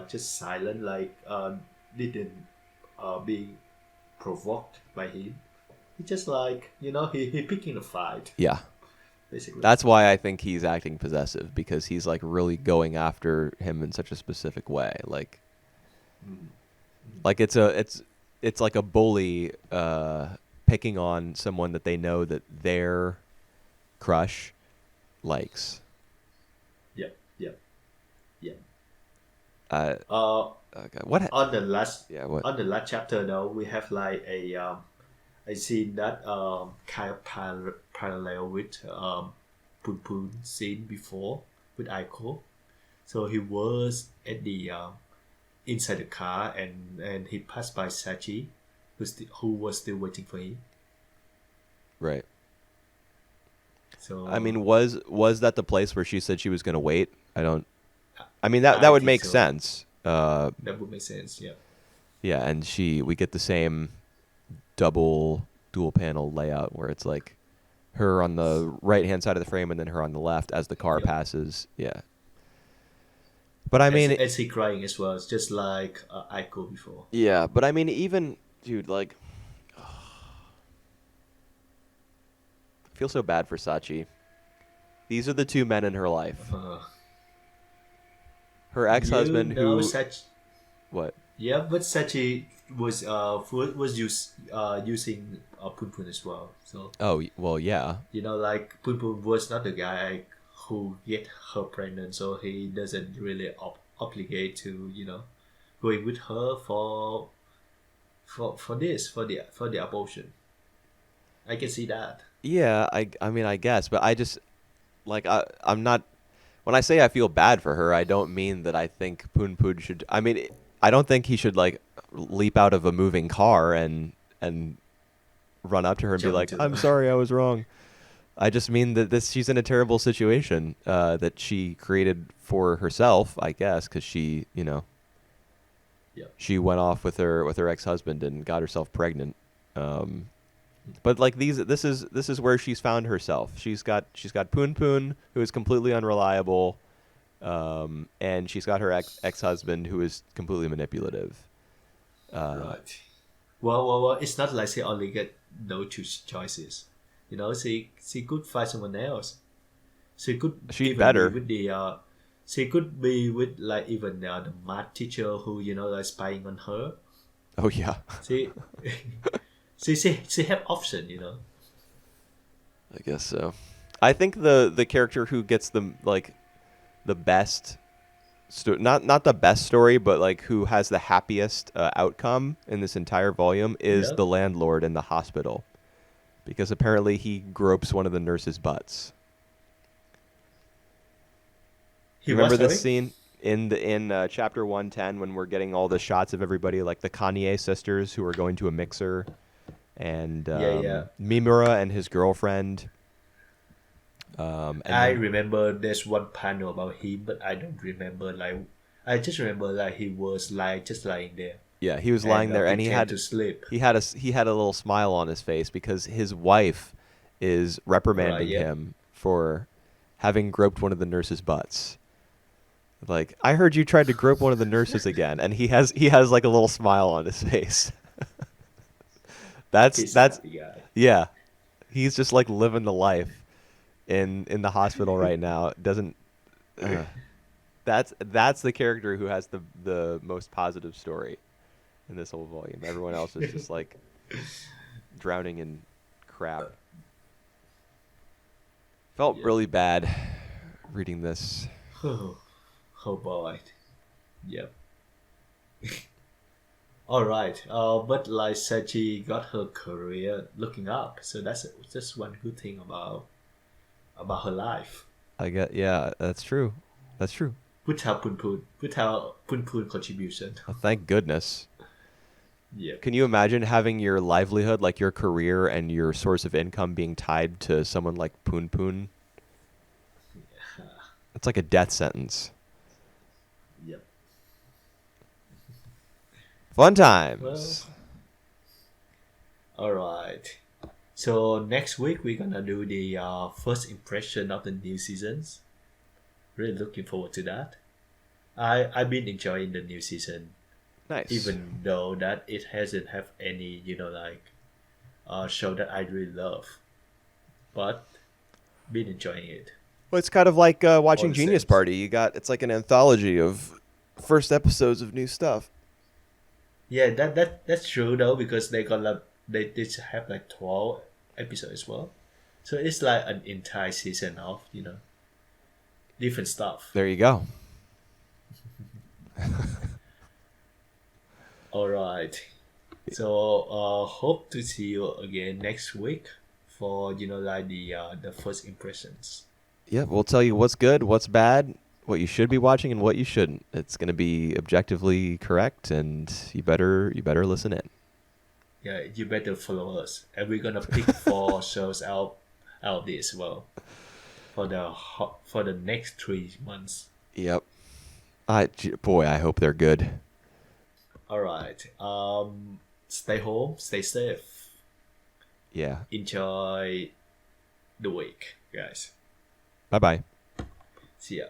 just silent, like didn't being provoked by him. He just like he picking a fight Yeah. basically. That's why I think he's acting possessive, because he's like really going after him in such a specific way. Like it's like a bully picking on someone that they know that their crush likes. Yep, yep, yep. Uh, okay. What? On the last Yeah. What? on the last chapter though, we have like a scene that kind of parallel with Poon Poon scene before with Aiko. So he was at the inside the car, and he passed by Sachi, who was still waiting for him. Right. So I mean, was that the place where she said she was going to wait? I mean, I that would think make so. sense. That would make sense. Yeah. Yeah, and we get the same dual panel layout where it's like her on the right hand side of the frame and then her on the left as the car Yep. passes. Yeah. But I mean, and he crying as well. It's just like Aiko before. yeah, but I mean, even dude, like, I feel so bad for Sachi. These are the two men in her life. Her ex-husband, who what? Yeah, but Sachi was using Poon Poon as well. So Oh well, yeah. like Poon Poon was not the guy who get her pregnant, so he doesn't really obligate to going with her for the abortion. I can see that. Yeah, I mean, I guess, but I just like I'm not. When I say I feel bad for her, I don't mean that I think Poon Poon should. I mean, I don't think he should like leap out of a moving car and run up to her and be Jump like, into "I'm the- sorry, I was wrong." I just mean that she's in a terrible situation that she created for herself, I guess, because she, Yeah. she went off with her ex-husband and got herself pregnant. But like this is where she's found herself. She's got Poon Poon, who is completely unreliable, and she's got her ex-husband, who is completely manipulative. Right. Well, it's not like she only get those two choices. She could find someone else. She could She'd even better. be with the. She could be with like even the math teacher who like spying on her. Oh yeah, She, she have option. I guess so. I think the character who gets the best, not the best story, but like who has the happiest outcome in this entire volume is Yeah. the landlord in the hospital, because apparently he gropes one of the nurses' butts. He Remember was, this sorry? scene in chapter 110 when we're getting all the shots of everybody, like the Kanye sisters who are going to a mixer, and Yeah. Mimura and his girlfriend. And I then- remember there's one panel about him, but I don't remember like. I just remember like he was like just lying there. yeah, he was lying there, and he pretend had to sleep. he had a little smile on his face because his wife is reprimanding yeah. him for having groped one of the nurses' butts. Like, I heard you tried to grope one of the nurses again, and he has like a little smile on his face. He's that's happy guy. yeah. He's just like living the life in the hospital right now. Doesn't that's the character who has the most positive story in this whole volume. Everyone else is just like drowning in crap. Felt Yeah. really bad reading this. Oh boy. Yep. All right. But like Sachi got her career looking up, so that's just one good thing about her life. I get. Yeah, that's true. That's true. Without Pun Pun contribution. Oh, thank goodness. Yeah. Can you imagine having your livelihood, like your career and your source of income, being tied to someone like Poon Poon? It's like a death sentence. Yep. Fun Well, times. all right. So next week we're gonna do the first impression of the new seasons. Really looking forward to that. I've been enjoying the new season, Nice. even though that it hasn't have any show that I really love, but been enjoying it Well, it's kind of like all watching the Genius same. Party. It's like an anthology of first episodes of new stuff. Yeah, that's true though because they did have like 12 episodes as well, so it's like an entire season of different stuff. There you go. All right, so hope to see you again next week for the first impressions. Yep, we'll tell you what's good, what's bad, what you should be watching, and what you shouldn't. It's going to be objectively correct, and you better listen in. Yeah, you better follow us, and we're gonna pick 4 shows out of this as well for the next 3 months. Yep. Boy, I hope they're good. All right. Stay home, stay safe, Yeah. enjoy the week, guys. Bye bye. See ya.